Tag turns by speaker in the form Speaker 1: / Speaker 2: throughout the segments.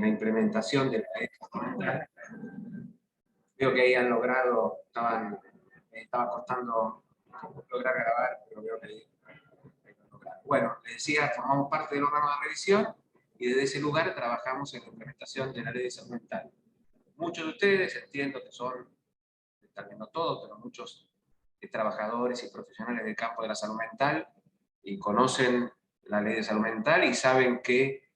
Speaker 1: la implementación de la ley fundamental. Veo que ahí han logrado, estaba costando lograr grabar, pero veo que ahí lo lograron. Bueno, les decía, formamos parte del órgano de revisión y desde ese lugar trabajamos en la implementación de la ley de salud mental. Muchos de ustedes, entiendo que son, tal vez no todos, pero muchos trabajadores y profesionales del campo de la salud mental y conocen la ley de salud mental y saben que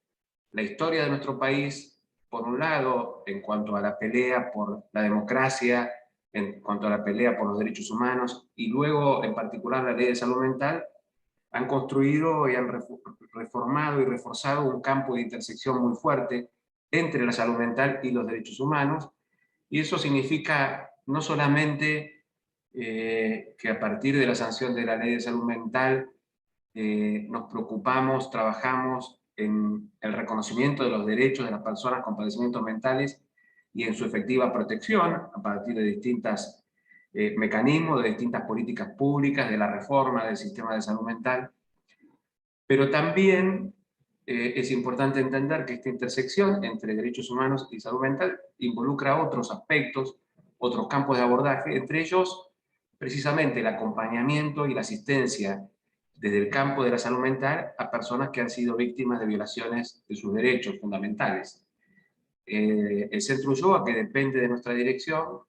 Speaker 1: la historia de nuestro país, por un lado, en cuanto a la pelea por la democracia, en cuanto a la pelea por los derechos humanos, y luego, en particular, la ley de salud mental, han construido y han reformado y reforzado un campo de intersección muy fuerte entre la salud mental y los derechos humanos, y eso significa no solamente que a partir de la sanción de la ley de salud mental nos preocupamos, trabajamos en el reconocimiento de los derechos de las personas con padecimientos mentales y en su efectiva protección a partir de distintos mecanismos, de distintas políticas públicas, de la reforma del sistema de salud mental. Pero también es importante entender que esta intersección entre derechos humanos y salud mental involucra otros aspectos, otros campos de abordaje, entre ellos precisamente el acompañamiento y la asistencia desde el campo de la salud mental a personas que han sido víctimas de violaciones de sus derechos fundamentales. El Centro Ulloa, que depende de nuestra dirección,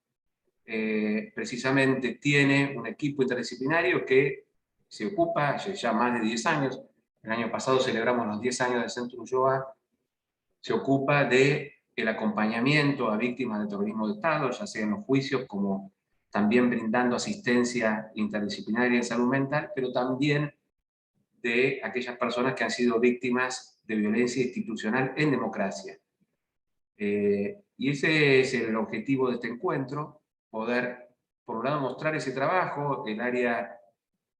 Speaker 1: precisamente tiene un equipo interdisciplinario que se ocupa, hace ya más de 10 años, el año pasado celebramos los 10 años del Centro Ulloa, se ocupa del acompañamiento a víctimas de terrorismo de Estado, ya sea en los juicios como también brindando asistencia interdisciplinaria en salud mental, pero también de aquellas personas que han sido víctimas de violencia institucional en democracia. Y ese es el objetivo de este encuentro, poder, por un lado, mostrar ese trabajo, el área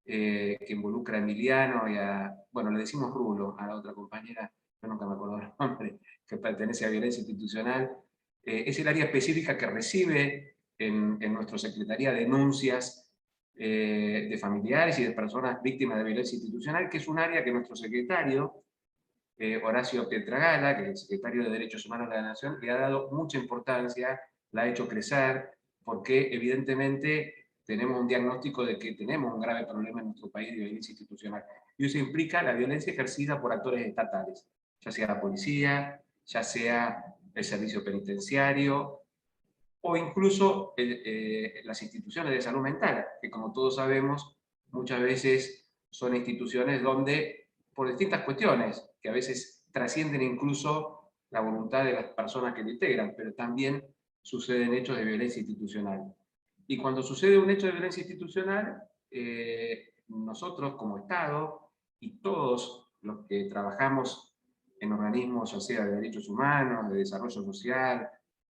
Speaker 1: que involucra a Emiliano y a, bueno, le decimos Rulo, a la otra compañera, yo nunca me acuerdo el nombre, que pertenece a violencia institucional, es el área específica que recibe en nuestra Secretaría denuncias de familiares y de personas víctimas de violencia institucional, que es un área que nuestro secretario, Horacio Pietragala, que es el secretario de Derechos Humanos de la Nación, le ha dado mucha importancia, la ha hecho crecer, porque evidentemente tenemos un diagnóstico de que tenemos un grave problema en nuestro país de violencia institucional. Y eso implica la violencia ejercida por actores estatales, ya sea la policía, ya sea el servicio penitenciario, o incluso las instituciones de salud mental, que como todos sabemos, muchas veces son instituciones donde, por distintas cuestiones, que a veces trascienden incluso la voluntad de las personas que lo integran, pero también suceden hechos de violencia institucional. Y cuando sucede un hecho de violencia institucional, nosotros como Estado y todos los que trabajamos en organismos, ya sea de derechos humanos, de desarrollo social,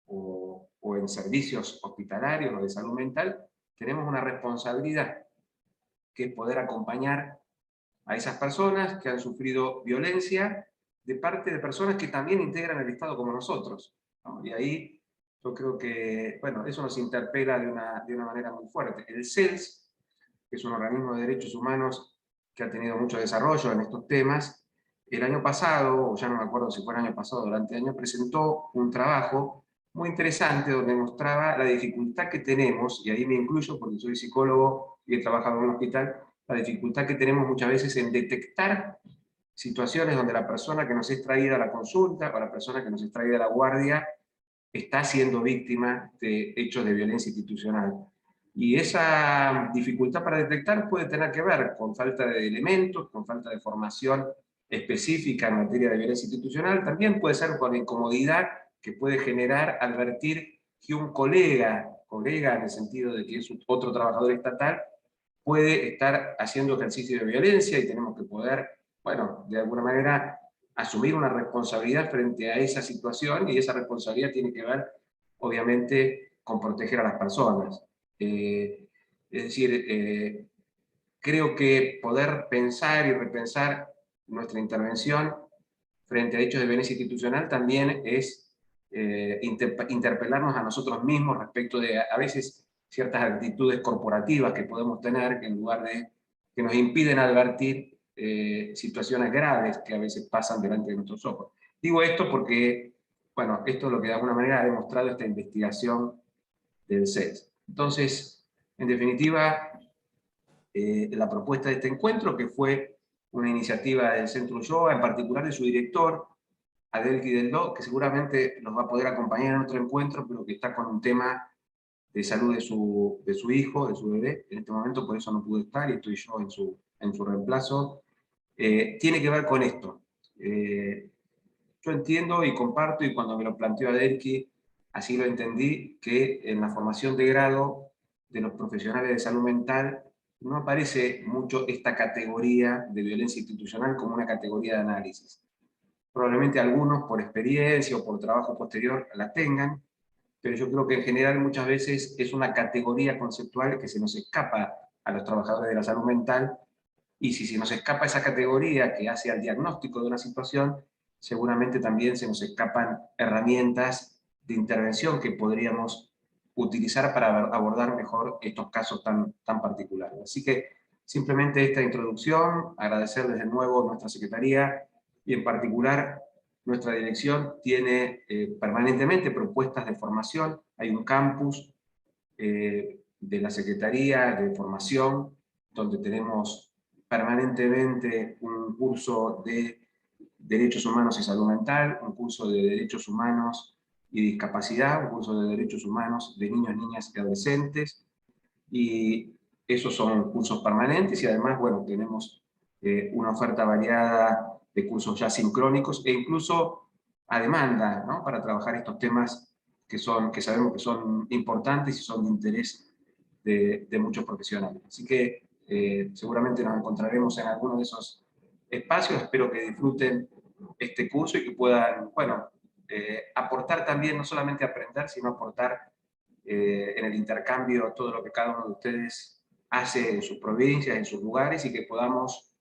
Speaker 1: o en servicios hospitalarios o de salud mental, tenemos una responsabilidad que es poder acompañar a esas personas que han sufrido violencia de parte de personas que también integran el Estado como nosotros, ¿no? Y ahí yo creo que, bueno, eso nos interpela de una manera muy fuerte. El CELS, que es un organismo de derechos humanos que ha tenido mucho desarrollo en estos temas, el año pasado, o ya no me acuerdo si fue el año pasado, durante el año, presentó un trabajo muy interesante donde mostraba la dificultad que tenemos, y ahí me incluyo porque soy psicólogo y he trabajado en un hospital, la dificultad que tenemos muchas veces en detectar situaciones donde la persona que nos es traída a la consulta o la persona que nos es traída a la guardia está siendo víctima de hechos de violencia institucional. Y esa dificultad para detectar puede tener que ver con falta de elementos, con falta de formación específica en materia de violencia institucional, también puede ser con la incomodidad que puede generar advertir que un colega en el sentido de que es otro trabajador estatal, puede estar haciendo ejercicio de violencia y tenemos que poder, bueno, de alguna manera asumir una responsabilidad frente a esa situación, y esa responsabilidad tiene que ver, obviamente, con proteger a las personas. Es decir, creo que poder pensar y repensar nuestra intervención frente a hechos de violencia institucional también es interpelarnos a nosotros mismos respecto de, a veces, ciertas actitudes corporativas que podemos tener en lugar de que nos impiden advertir situaciones graves que a veces pasan delante de nuestros ojos. Digo esto porque, bueno, esto es lo que de alguna manera ha demostrado esta investigación del CES. Entonces, en definitiva, la propuesta de este encuentro, que fue una iniciativa del Centro Ulloa, en particular de su director, Adelki Deldó, que seguramente nos va a poder acompañar en nuestro encuentro, pero que está con un tema de salud de su hijo, de su bebé, en este momento por eso no pudo estar y estoy yo en su reemplazo. Tiene que ver con esto. Yo entiendo y comparto, y cuando me lo planteó Adelki, así lo entendí, que en la formación de grado de los profesionales de salud mental no aparece mucho esta categoría de violencia institucional como una categoría de análisis. Probablemente algunos por experiencia o por trabajo posterior la tengan, pero yo creo que en general muchas veces es una categoría conceptual que se nos escapa a los trabajadores de la salud mental, y si se nos escapa esa categoría que hace al diagnóstico de una situación, seguramente también se nos escapan herramientas de intervención que podríamos utilizar para abordar mejor estos casos tan particulares. Así que simplemente esta introducción, agradecer desde nuevo a nuestra Secretaría y en particular nuestra dirección tiene permanentemente propuestas de formación. Hay un campus de la Secretaría de Formación donde tenemos permanentemente un curso de Derechos Humanos y Salud Mental, un curso de Derechos Humanos y Discapacidad, un curso de Derechos Humanos de niños, niñas y adolescentes, y esos son cursos permanentes y además, bueno, tenemos una oferta variada de cursos ya sincrónicos e incluso a demanda, ¿no? Para trabajar estos temas que sabemos que son importantes y son de interés de muchos profesionales. Así que seguramente nos encontraremos en alguno de esos espacios. Espero que disfruten este curso y que puedan, bueno, aportar también, no solamente aprender, sino aportar en el intercambio todo lo que cada uno de ustedes hace en sus provincias, en sus lugares, y que podamos,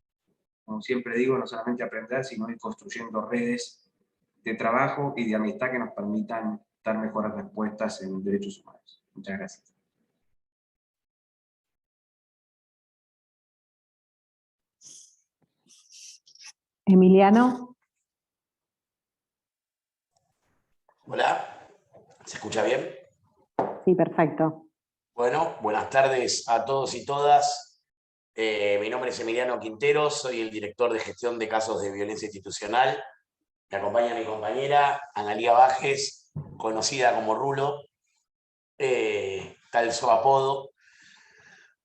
Speaker 1: como siempre digo, no solamente aprender, sino ir construyendo redes de trabajo y de amistad que nos permitan dar mejores respuestas en derechos humanos. Muchas gracias.
Speaker 2: Emiliano.
Speaker 3: Hola, ¿se escucha bien?
Speaker 2: Sí, perfecto.
Speaker 3: Bueno, buenas tardes a todos y todas. Mi nombre es Emiliano Quintero, soy el director de gestión de casos de violencia institucional. Me acompaña mi compañera Analía Bajes, conocida como Rulo, tal su apodo.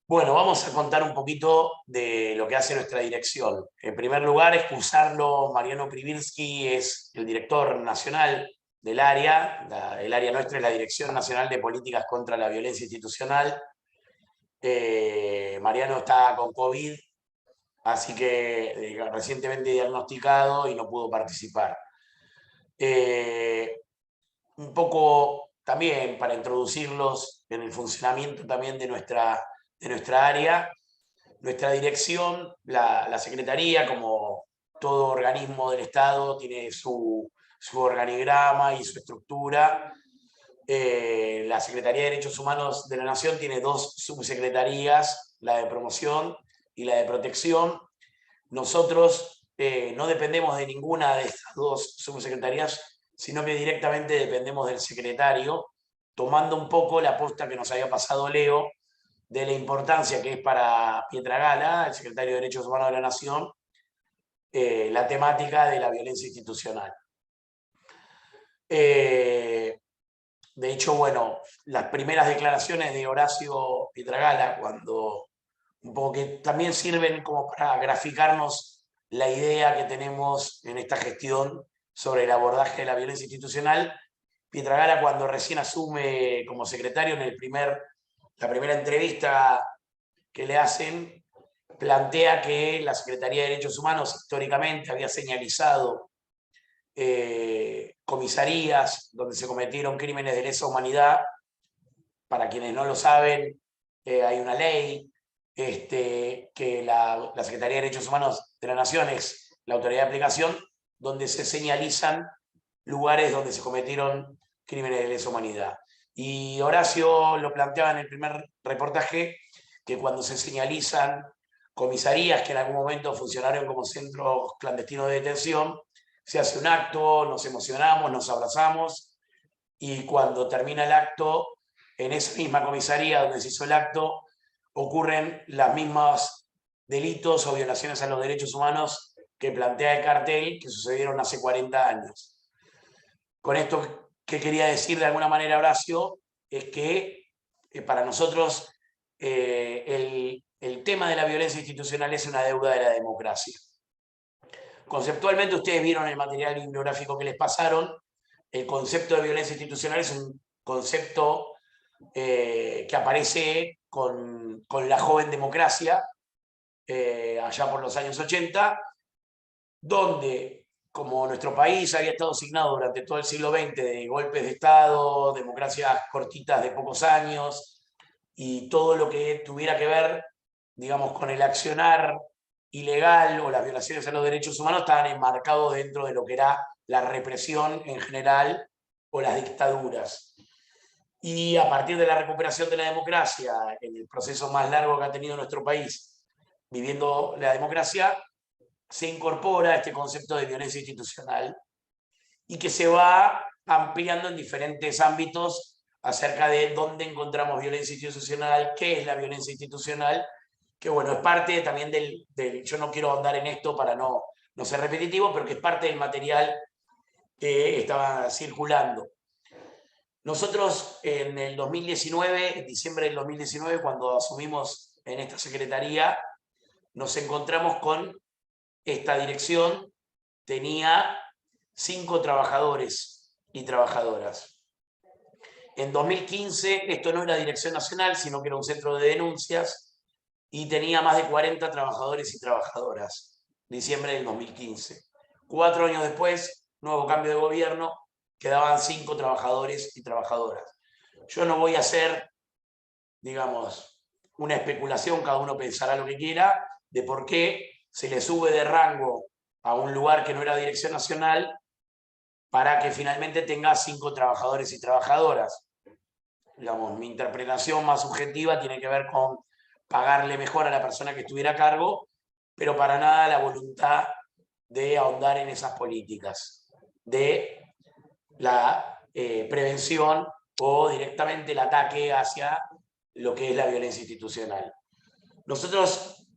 Speaker 3: Bueno, vamos a contar un poquito de lo que hace nuestra dirección. En primer lugar, excusarlo, Mariano Krivirsky es el director nacional del área. El área nuestra es la Dirección Nacional de Políticas contra la Violencia Institucional. Mariano está con COVID, así que recientemente diagnosticado y no pudo participar. Un poco también para introducirlos en el funcionamiento también de nuestra área. Nuestra dirección, la Secretaría, como todo organismo del Estado, tiene su organigrama y su estructura. La Secretaría de Derechos Humanos de la Nación tiene dos subsecretarías, la de promoción y la de protección. Nosotros no dependemos de ninguna de estas dos subsecretarías, sino que directamente dependemos del secretario, tomando un poco la posta que nos había pasado Leo, de la importancia que es para Pietragala, el secretario de Derechos Humanos de la Nación, la temática de la violencia institucional. De hecho, bueno, las primeras declaraciones de Horacio Pietragala, cuando un poco que también sirven como para graficarnos la idea que tenemos en esta gestión sobre el abordaje de la violencia institucional. Pietragala, cuando recién asume como secretario, en la primera entrevista que le hacen, plantea que la Secretaría de Derechos Humanos históricamente había señalizado comisarías donde se cometieron crímenes de lesa humanidad. Para quienes no lo saben, hay una ley que la Secretaría de Derechos Humanos de la Nación es la autoridad de aplicación, donde se señalizan lugares donde se cometieron crímenes de lesa humanidad. Y Horacio lo planteaba en el primer reportaje, que cuando se señalizan comisarías que en algún momento funcionaron como centros clandestinos de detención, se hace un acto, nos emocionamos, nos abrazamos, y cuando termina el acto, en esa misma comisaría donde se hizo el acto, ocurren las mismas delitos o violaciones a los derechos humanos que plantea el cartel, que sucedieron hace 40 años. Con esto, ¿qué quería decir de alguna manera, Horacio? Es que para nosotros el tema de la violencia institucional es una deuda de la democracia. Conceptualmente, ustedes vieron el material bibliográfico que les pasaron. El concepto de violencia institucional es un concepto que aparece con la joven democracia, allá por los años 80, donde, como nuestro país había estado signado durante todo el siglo XX de golpes de Estado, democracias cortitas de pocos años, y todo lo que tuviera que ver, digamos, con el accionar ilegal o las violaciones a los derechos humanos, estaban enmarcados dentro de lo que era la represión en general o las dictaduras. Y a partir de la recuperación de la democracia, en el proceso más largo que ha tenido nuestro país, viviendo la democracia, se incorpora este concepto de violencia institucional y que se va ampliando en diferentes ámbitos acerca de dónde encontramos violencia institucional, qué es la violencia institucional, que bueno, es parte también yo no quiero ahondar en esto para no ser repetitivo, pero que es parte del material que estaba circulando. Nosotros en el 2019, en diciembre del 2019, cuando asumimos en esta secretaría, nos encontramos con esta dirección. Tenía 5 trabajadores y trabajadoras. En 2015 esto no era dirección nacional, sino que era un centro de denuncias, y tenía más de 40 trabajadores y trabajadoras. Diciembre del 2015. 4 años después, nuevo cambio de gobierno, quedaban 5 trabajadores y trabajadoras. Yo no voy a hacer, digamos, una especulación, cada uno pensará lo que quiera, de por qué se le sube de rango a un lugar que no era dirección nacional para que finalmente tenga 5 trabajadores y trabajadoras. Digamos, mi interpretación más subjetiva tiene que ver con pagarle mejor a la persona que estuviera a cargo, pero para nada la voluntad de ahondar en esas políticas, de la prevención o directamente el ataque hacia lo que es la violencia institucional. Nosotros,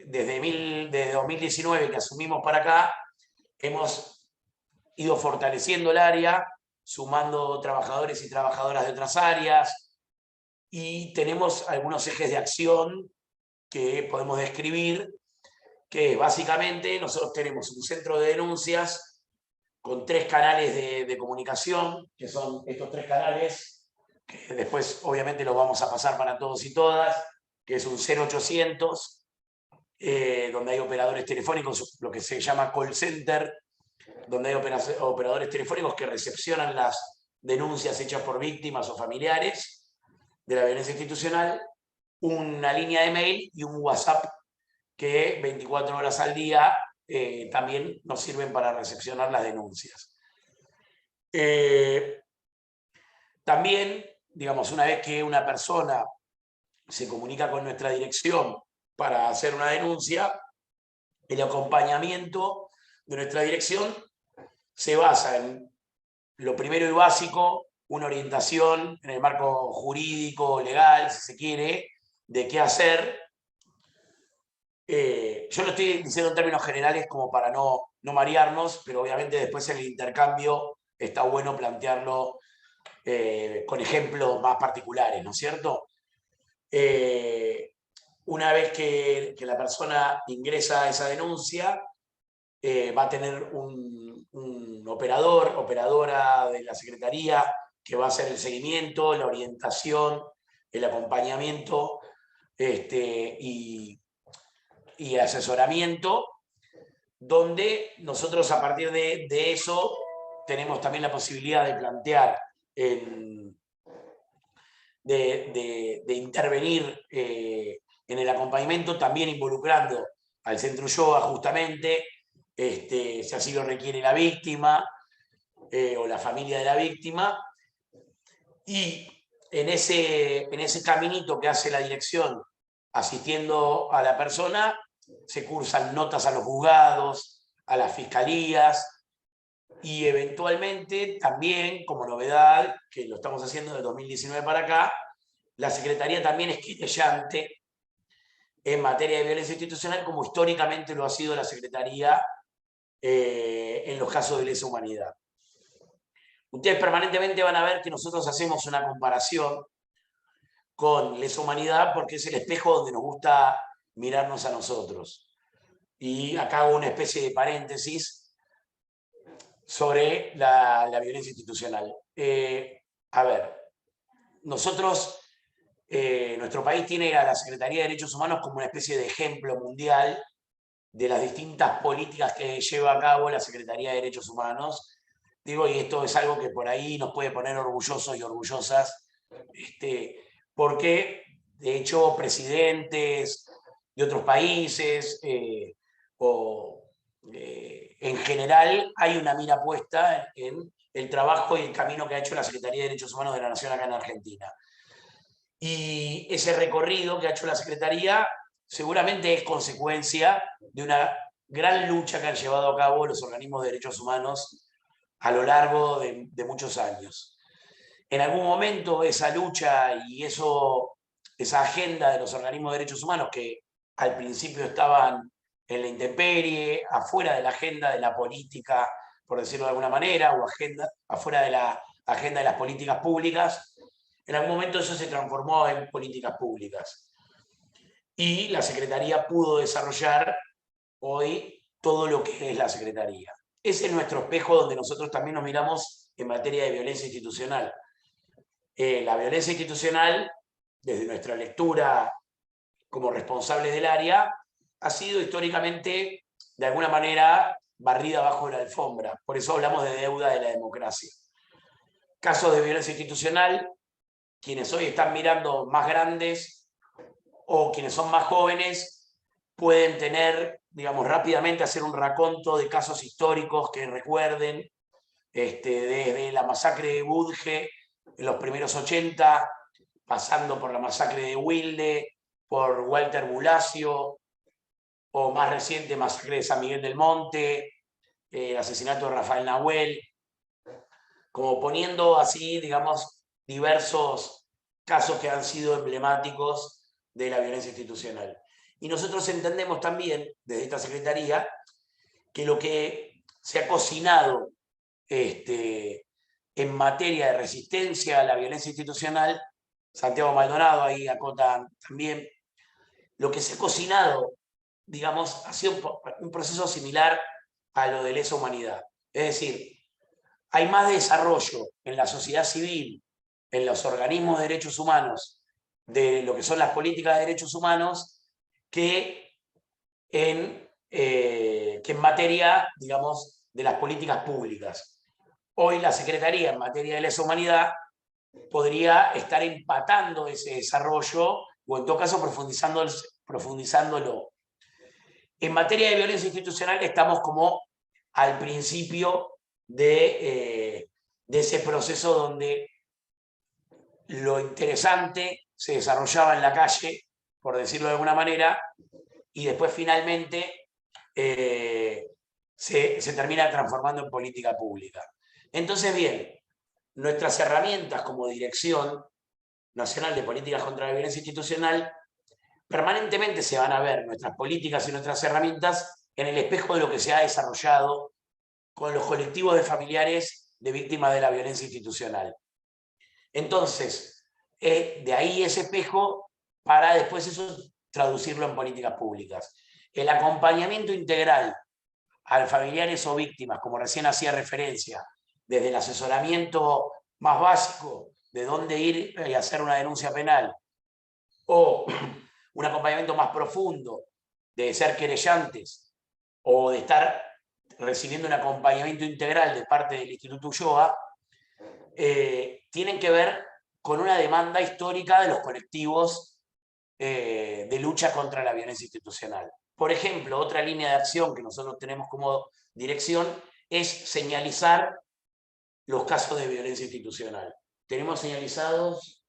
Speaker 3: desde 2019 que asumimos para acá, hemos ido fortaleciendo el área, sumando trabajadores y trabajadoras de otras áreas, y tenemos algunos ejes de acción que podemos describir, que básicamente nosotros tenemos un centro de denuncias con 3 canales de comunicación, que son estos 3 canales, que después obviamente los vamos a pasar para todos y todas, que es un 0800, donde hay operadores telefónicos, lo que se llama call center, donde hay operadores telefónicos que recepcionan las denuncias hechas por víctimas o familiares de la violencia institucional, una línea de mail y un WhatsApp que 24 horas al día también nos sirven para recepcionar las denuncias. También, digamos, una vez que una persona se comunica con nuestra dirección para hacer una denuncia, el acompañamiento de nuestra dirección se basa en lo primero y básico, una orientación en el marco jurídico, legal, si se quiere, de qué hacer. Yo lo estoy diciendo en términos generales como para no marearnos, pero obviamente después en el intercambio está bueno plantearlo con ejemplos más particulares, ¿no es cierto? Una vez que la persona ingresa a esa denuncia, va a tener un operadora de la Secretaría que va a hacer el seguimiento, la orientación, el acompañamiento y asesoramiento, donde nosotros a partir de eso tenemos también la posibilidad de plantear, de intervenir en el acompañamiento, también involucrando al Centro Ulloa justamente, si así lo requiere la víctima o la familia de la víctima, y en ese caminito que hace la dirección asistiendo a la persona, se cursan notas a los juzgados, a las fiscalías, y eventualmente también, como novedad, que lo estamos haciendo del 2019 para acá, la Secretaría también es querellante en materia de violencia institucional, como históricamente lo ha sido la Secretaría en los casos de lesa humanidad. Ustedes permanentemente van a ver que nosotros hacemos una comparación con lesa humanidad porque es el espejo donde nos gusta mirarnos a nosotros. Y acá hago una especie de paréntesis sobre la violencia institucional. A ver, nosotros, nuestro país tiene a la Secretaría de Derechos Humanos como una especie de ejemplo mundial de las distintas políticas que lleva a cabo la Secretaría de Derechos Humanos. Digo, y esto es algo que por ahí nos puede poner orgullosos y orgullosas, porque de hecho presidentes de otros países en general hay una mira puesta en el trabajo y el camino que ha hecho la Secretaría de Derechos Humanos de la Nación acá en Argentina. Y ese recorrido que ha hecho la Secretaría seguramente es consecuencia de una gran lucha que han llevado a cabo los organismos de derechos humanos a lo largo de muchos años. En algún momento esa lucha y esa agenda de los organismos de derechos humanos, que al principio estaban en la intemperie, afuera de la agenda de la política, por decirlo de alguna manera, o afuera de la agenda de las políticas públicas, en algún momento eso se transformó en políticas públicas. Y la Secretaría pudo desarrollar hoy todo lo que es la Secretaría. Ese es nuestro espejo donde nosotros también nos miramos en materia de violencia institucional. La violencia institucional, desde nuestra lectura como responsables del área, ha sido históricamente, de alguna manera, barrida bajo la alfombra. Por eso hablamos de deuda de la democracia. Casos de violencia institucional, quienes hoy están mirando más grandes o quienes son más jóvenes, pueden tener, digamos, rápidamente hacer un raconto de casos históricos que recuerden, desde la masacre de Budge en los primeros 80, pasando por la masacre de Wilde, por Walter Bulacio, o más reciente, masacre de San Miguel del Monte, el asesinato de Rafael Nahuel, como poniendo así, digamos, diversos casos que han sido emblemáticos de la violencia institucional. Y nosotros entendemos también, desde esta Secretaría, que lo que se ha cocinado en materia de resistencia a la violencia institucional, Santiago Maldonado ahí acota también, lo que se ha cocinado, digamos, ha sido un proceso similar a lo de lesa humanidad. Es decir, hay más desarrollo en la sociedad civil, en los organismos de derechos humanos, de lo que son las políticas de derechos humanos, que en materia, digamos, de las políticas públicas. Hoy la Secretaría en materia de lesa humanidad podría estar empatando ese desarrollo o en todo caso profundizándolo. En materia de violencia institucional estamos como al principio de ese proceso donde lo interesante se desarrollaba en la calle, por decirlo de alguna manera, y después finalmente se termina transformando en política pública. Entonces, bien, nuestras herramientas como Dirección Nacional de Políticas contra la Violencia Institucional, permanentemente se van a ver nuestras políticas y nuestras herramientas en el espejo de lo que se ha desarrollado con los colectivos de familiares de víctimas de la violencia institucional. Entonces, de ahí ese espejo para después eso traducirlo en políticas públicas. El acompañamiento integral a familiares o víctimas, como recién hacía referencia, desde el asesoramiento más básico de dónde ir y hacer una denuncia penal, o un acompañamiento más profundo de ser querellantes o de estar recibiendo un acompañamiento integral de parte del Instituto Ulloa, tienen que ver con una demanda histórica de los colectivos de lucha contra la violencia institucional. Por ejemplo, otra línea de acción que nosotros tenemos como dirección es señalizar los casos de violencia institucional. Tenemos señalizados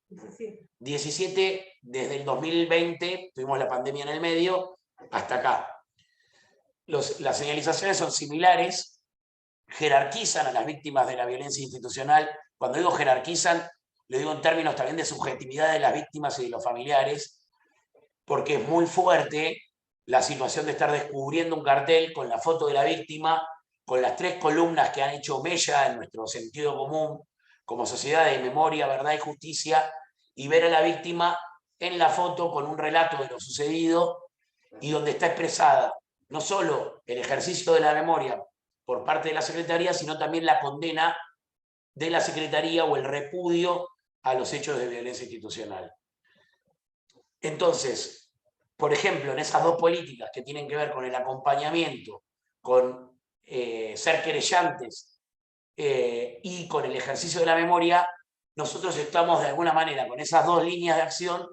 Speaker 3: 17 desde el 2020, tuvimos la pandemia en el medio, hasta acá. las señalizaciones son similares, jerarquizan a las víctimas de la violencia institucional. Cuando digo jerarquizan, lo digo en términos también de subjetividad de las víctimas y de los familiares, porque es muy fuerte la situación de estar descubriendo un cartel con la foto de la víctima, con las 3 columnas que han hecho mella en nuestro sentido común, como sociedad de memoria, verdad y justicia, y ver a la víctima en la foto con un relato de lo sucedido y donde está expresada no solo el ejercicio de la memoria por parte de la Secretaría, sino también la condena de la Secretaría o el repudio a los hechos de violencia institucional. Entonces, por ejemplo, en esas 2 políticas que tienen que ver con el acompañamiento, con ser querellantes y con el ejercicio de la memoria, nosotros estamos de alguna manera, con esas 2 líneas de acción,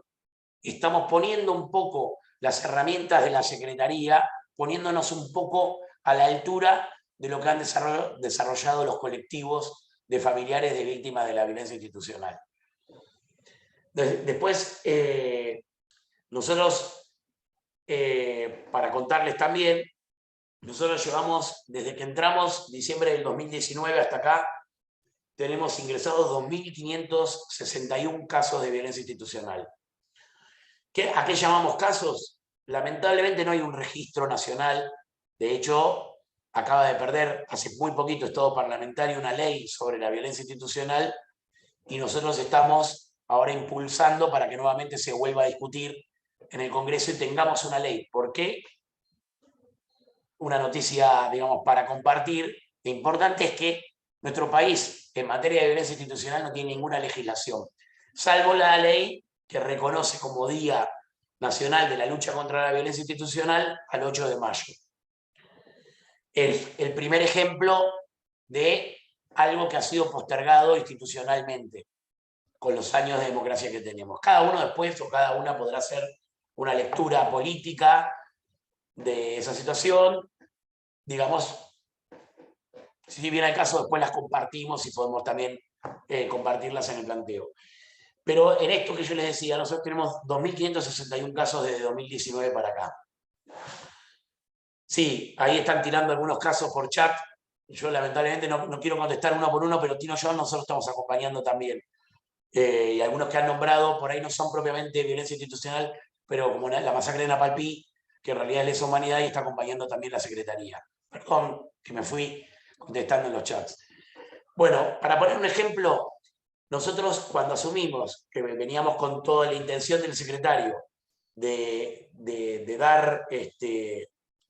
Speaker 3: estamos poniendo un poco las herramientas de la Secretaría, poniéndonos un poco a la altura de lo que han desarrollado los colectivos de familiares de víctimas de la violencia institucional. Después, nosotros, para contarles también, nosotros llevamos, desde que entramos, diciembre del 2019 hasta acá, tenemos ingresados 2.561 casos de violencia institucional. ¿A qué llamamos casos? Lamentablemente no hay un registro nacional. De hecho, acaba de perder hace muy poquito Estado parlamentario una ley sobre la violencia institucional y nosotros estamos ahora impulsando para que nuevamente se vuelva a discutir en el Congreso y tengamos una ley. ¿Por qué? Una noticia, digamos, para compartir. Lo importante es que nuestro país, en materia de violencia institucional, no tiene ninguna legislación, salvo la ley que reconoce como Día Nacional de la Lucha contra la Violencia Institucional al 8 de mayo. El primer ejemplo de algo que ha sido postergado institucionalmente con los años de democracia que tenemos. Cada uno después o cada una podrá hacer una lectura política de esa situación. Digamos, si viene el caso, después las compartimos y podemos también compartirlas en el planteo. Pero en esto que yo les decía, nosotros tenemos 2.561 casos desde 2019 para acá. Sí, ahí están tirando algunos casos por chat. Yo lamentablemente no quiero contestar uno por uno, pero Tino y yo nosotros estamos acompañando también. Y algunos que han nombrado por ahí no son propiamente violencia institucional, pero como la masacre de Napalpí, que en realidad es lesa humanidad y está acompañando también la Secretaría. Perdón, que me fui contestando en los chats. Bueno, para poner un ejemplo, nosotros cuando asumimos que veníamos con toda la intención del secretario de dar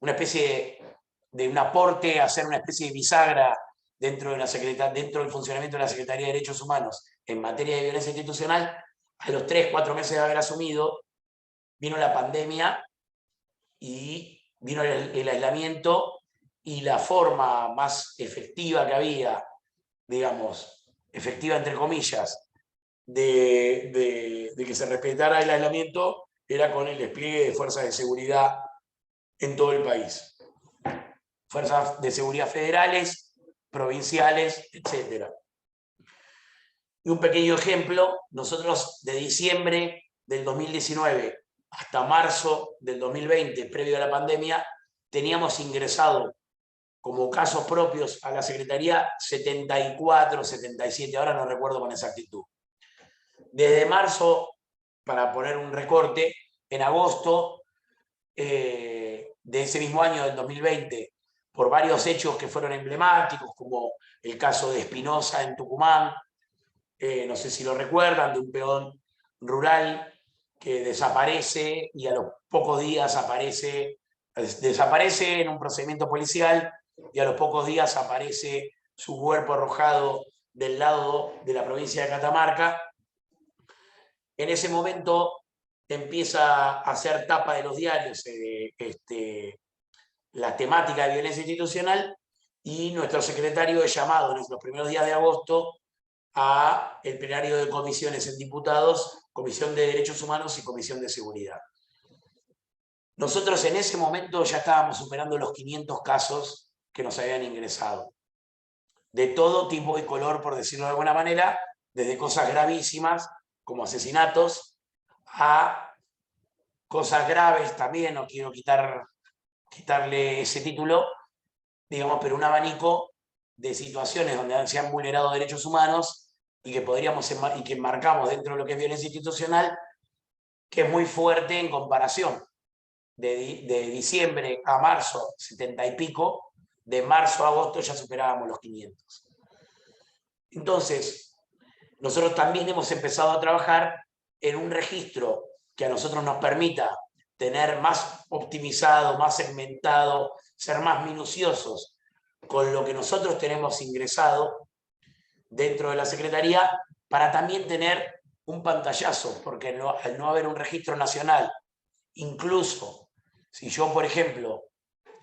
Speaker 3: una especie de un aporte, hacer una especie de bisagra dentro del funcionamiento de la Secretaría de Derechos Humanos en materia de violencia institucional, a los 3-4 meses de haber asumido, vino la pandemia y vino el aislamiento y la forma más efectiva que había, digamos, efectiva entre comillas, de que se respetara el aislamiento era con el despliegue de fuerzas de seguridad en todo el país. Fuerzas de seguridad federales, provinciales, etc. Y un pequeño ejemplo, nosotros de diciembre del 2019 hasta marzo del 2020, previo a la pandemia, teníamos ingresado como casos propios a la Secretaría 74, 77, ahora no recuerdo con exactitud. Desde marzo, para poner un recorte, en agosto de ese mismo año, del 2020, por varios hechos que fueron emblemáticos, como el caso de Espinosa en Tucumán, no sé si lo recuerdan, de un peón rural que desaparece y a los pocos días desaparece en un procedimiento policial y a los pocos días aparece su cuerpo arrojado del lado de la provincia de Catamarca. En ese momento empieza a hacer tapa de los diarios la temática de violencia institucional y nuestro secretario es llamado en los primeros días de agosto a el plenario de comisiones en diputados, Comisión de Derechos Humanos y Comisión de Seguridad. Nosotros en ese momento ya estábamos superando los 500 casos que nos habían ingresado. De todo tipo y color, por decirlo de alguna manera, desde cosas gravísimas, como asesinatos, a cosas graves también, no quiero quitar quitarle ese título, digamos, pero un abanico de situaciones donde se han vulnerado derechos humanos y que podríamos y que marcamos dentro de lo que es violencia institucional, que es muy fuerte en comparación. De diciembre a marzo, 70 y pico, de marzo a agosto ya superábamos los 500. Entonces, nosotros también hemos empezado a trabajar en un registro que a nosotros nos permita tener más optimizado, más segmentado, ser más minuciosos con lo que nosotros tenemos ingresado dentro de la Secretaría, para también tener un pantallazo, porque al no haber un registro nacional, incluso si yo, por ejemplo,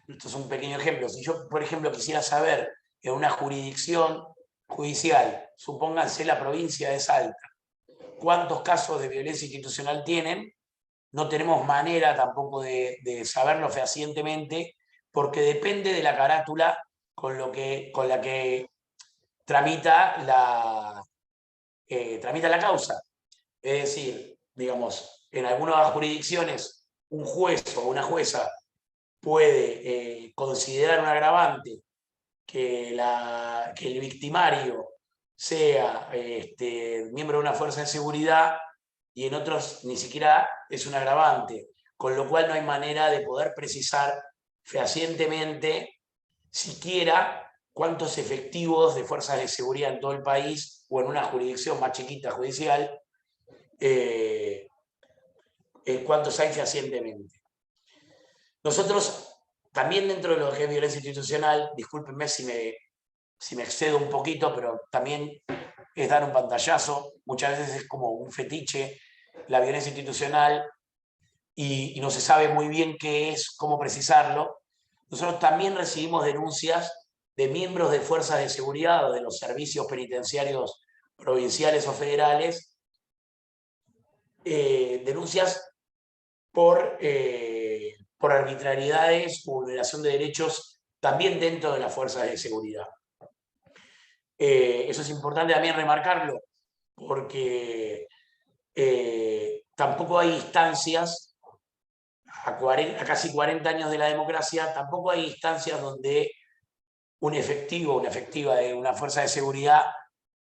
Speaker 3: esto es un pequeño ejemplo, si yo, por ejemplo, quisiera saber en una jurisdicción judicial, supónganse la provincia de Salta, cuántos casos de violencia institucional tienen, no tenemos manera tampoco de saberlo fehacientemente, porque depende de la carátula con la que tramita la causa. Es decir, digamos, en algunas jurisdicciones un juez o una jueza puede considerar un agravante que el victimario sea miembro de una fuerza de seguridad, y en otros ni siquiera es un agravante, con lo cual no hay manera de poder precisar fehacientemente siquiera cuántos efectivos de fuerzas de seguridad en todo el país o en una jurisdicción más chiquita judicial, cuántos hay fehacientemente. Nosotros también, dentro de lo que es violencia institucional, discúlpenme si me excedo un poquito, pero también es dar un pantallazo, muchas veces es como un fetiche la violencia institucional y no se sabe muy bien qué es, cómo precisarlo. Nosotros también recibimos denuncias de miembros de fuerzas de seguridad o de los servicios penitenciarios provinciales o federales, denuncias por arbitrariedades o vulneración de derechos también dentro de las fuerzas de seguridad. Eso es importante también remarcarlo, porque tampoco hay instancias, a casi 40 años de la democracia, tampoco hay instancias donde un efectivo, una efectiva de una fuerza de seguridad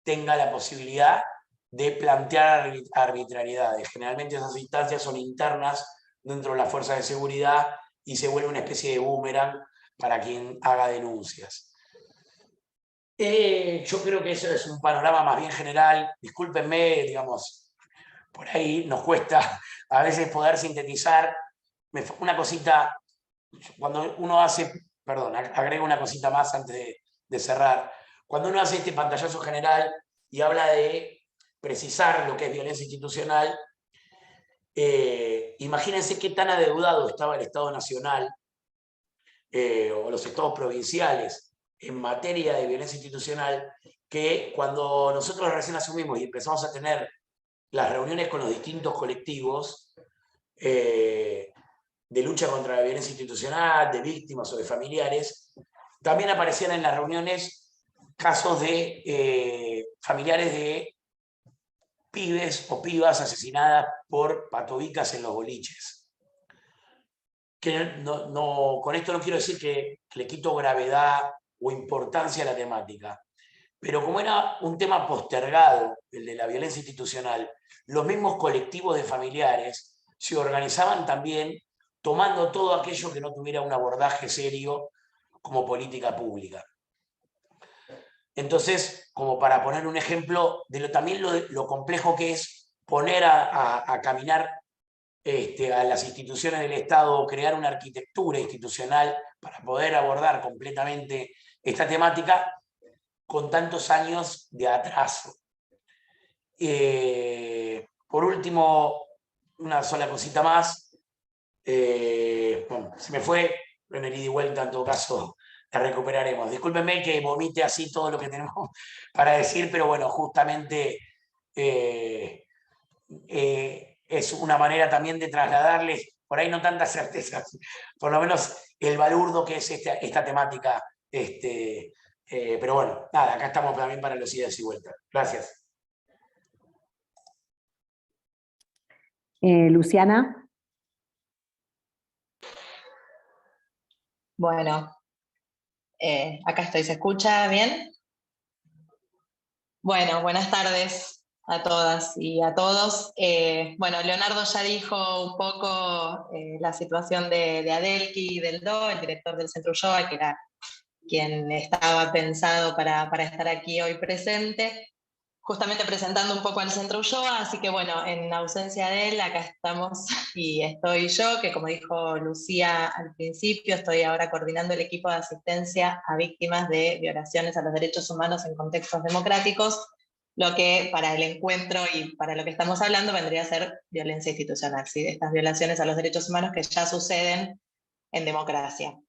Speaker 3: tenga la posibilidad de plantear arbitrariedades. Generalmente esas instancias son internas dentro de las fuerzas de seguridad y se vuelve una especie de boomerang para quien haga denuncias. Yo creo que eso es un panorama más bien general. Discúlpenme, digamos, por ahí nos cuesta a veces poder sintetizar. Una cosita, cuando uno hace, perdón, agrego una cosita más antes de cerrar. Cuando uno hace este pantallazo general y habla de precisar lo que es violencia institucional, imagínense qué tan adeudado estaba el Estado Nacional o los estados provinciales en materia de violencia institucional, que cuando nosotros recién asumimos y empezamos a tener las reuniones con los distintos colectivos de lucha contra la violencia institucional, de víctimas o de familiares, también aparecían en las reuniones casos de familiares de pibes o pibas asesinadas por patobicas en los boliches. Que con esto no quiero decir que le quito gravedad o importancia a la temática, pero como era un tema postergado, el de la violencia institucional, los mismos colectivos de familiares se organizaban también tomando todo aquello que no tuviera un abordaje serio como política pública. Entonces, como para poner un ejemplo de también lo complejo que es poner a caminar a las instituciones del Estado, crear una arquitectura institucional para poder abordar completamente esta temática con tantos años de atraso. Por último, una sola cosita más. Bueno, se me fue, en el ida y vuelta, en todo caso, la recuperaremos. Discúlpenme que vomite así todo lo que tenemos para decir, pero bueno, justamente es una manera también de trasladarles, por ahí no tantas certezas, por lo menos el balurdo que es esta temática. Pero bueno, nada, acá estamos también para los idas y vueltas. Gracias.
Speaker 2: Luciana.
Speaker 4: Bueno, acá estoy, ¿se escucha bien? Bueno, buenas tardes a todas y a todos. Bueno, Leonardo ya dijo un poco la situación de Adelki y del DO, el director del Centro Ulloa, que era quien estaba pensado para estar aquí hoy presente, justamente presentando un poco al Centro Ulloa, así que bueno, en ausencia de él, acá estamos y estoy yo, que como dijo Lucía al principio, estoy ahora coordinando el equipo de asistencia a víctimas de violaciones a los derechos humanos en contextos democráticos, lo que para el encuentro y para lo que estamos hablando vendría a ser violencia institucional, ¿sí? Estas violaciones a los derechos humanos que ya suceden en democracia.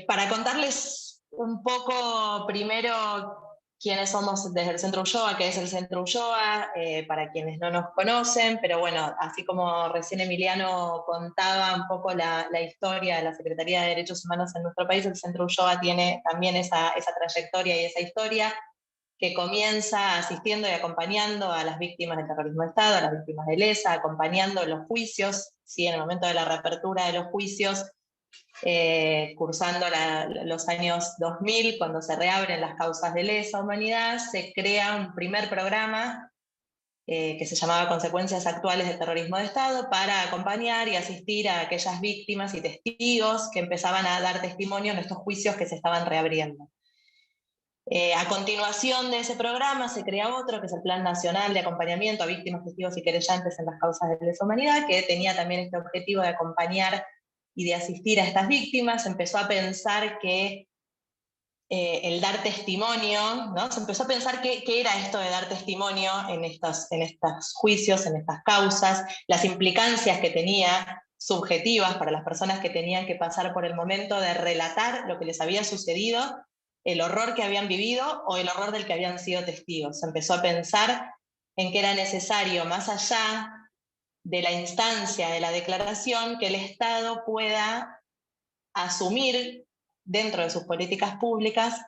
Speaker 4: Para contarles un poco primero quiénes somos desde el Centro Ulloa, qué es el Centro Ulloa, para quienes no nos conocen, pero bueno, así como recién Emiliano contaba un poco la historia de la Secretaría de Derechos Humanos en nuestro país, el Centro Ulloa tiene también esa trayectoria y esa historia que comienza asistiendo y acompañando a las víctimas del terrorismo de Estado, a las víctimas de lesa, acompañando los juicios, ¿sí? En el momento de la reapertura de los juicios, cursando los años 2000, cuando se reabren las causas de lesa humanidad, se crea un primer programa que se llamaba Consecuencias Actuales del Terrorismo de Estado, para acompañar y asistir a aquellas víctimas y testigos que empezaban a dar testimonio en estos juicios que se estaban reabriendo. A continuación de ese programa se crea otro, que es el Plan Nacional de Acompañamiento a Víctimas, Testigos y Querellantes en las Causas de Lesa Humanidad, que tenía también este objetivo de acompañar y de asistir a estas víctimas. Empezó a pensar que el dar testimonio, ¿no? Se empezó a pensar qué era esto de dar testimonio en estos juicios, en estas causas, las implicancias que tenía subjetivas para las personas que tenían que pasar por el momento de relatar lo que les había sucedido, el horror que habían vivido o el horror del que habían sido testigos. Se empezó a pensar en que era necesario, más allá de la instancia de la declaración, que el Estado pueda asumir dentro de sus políticas públicas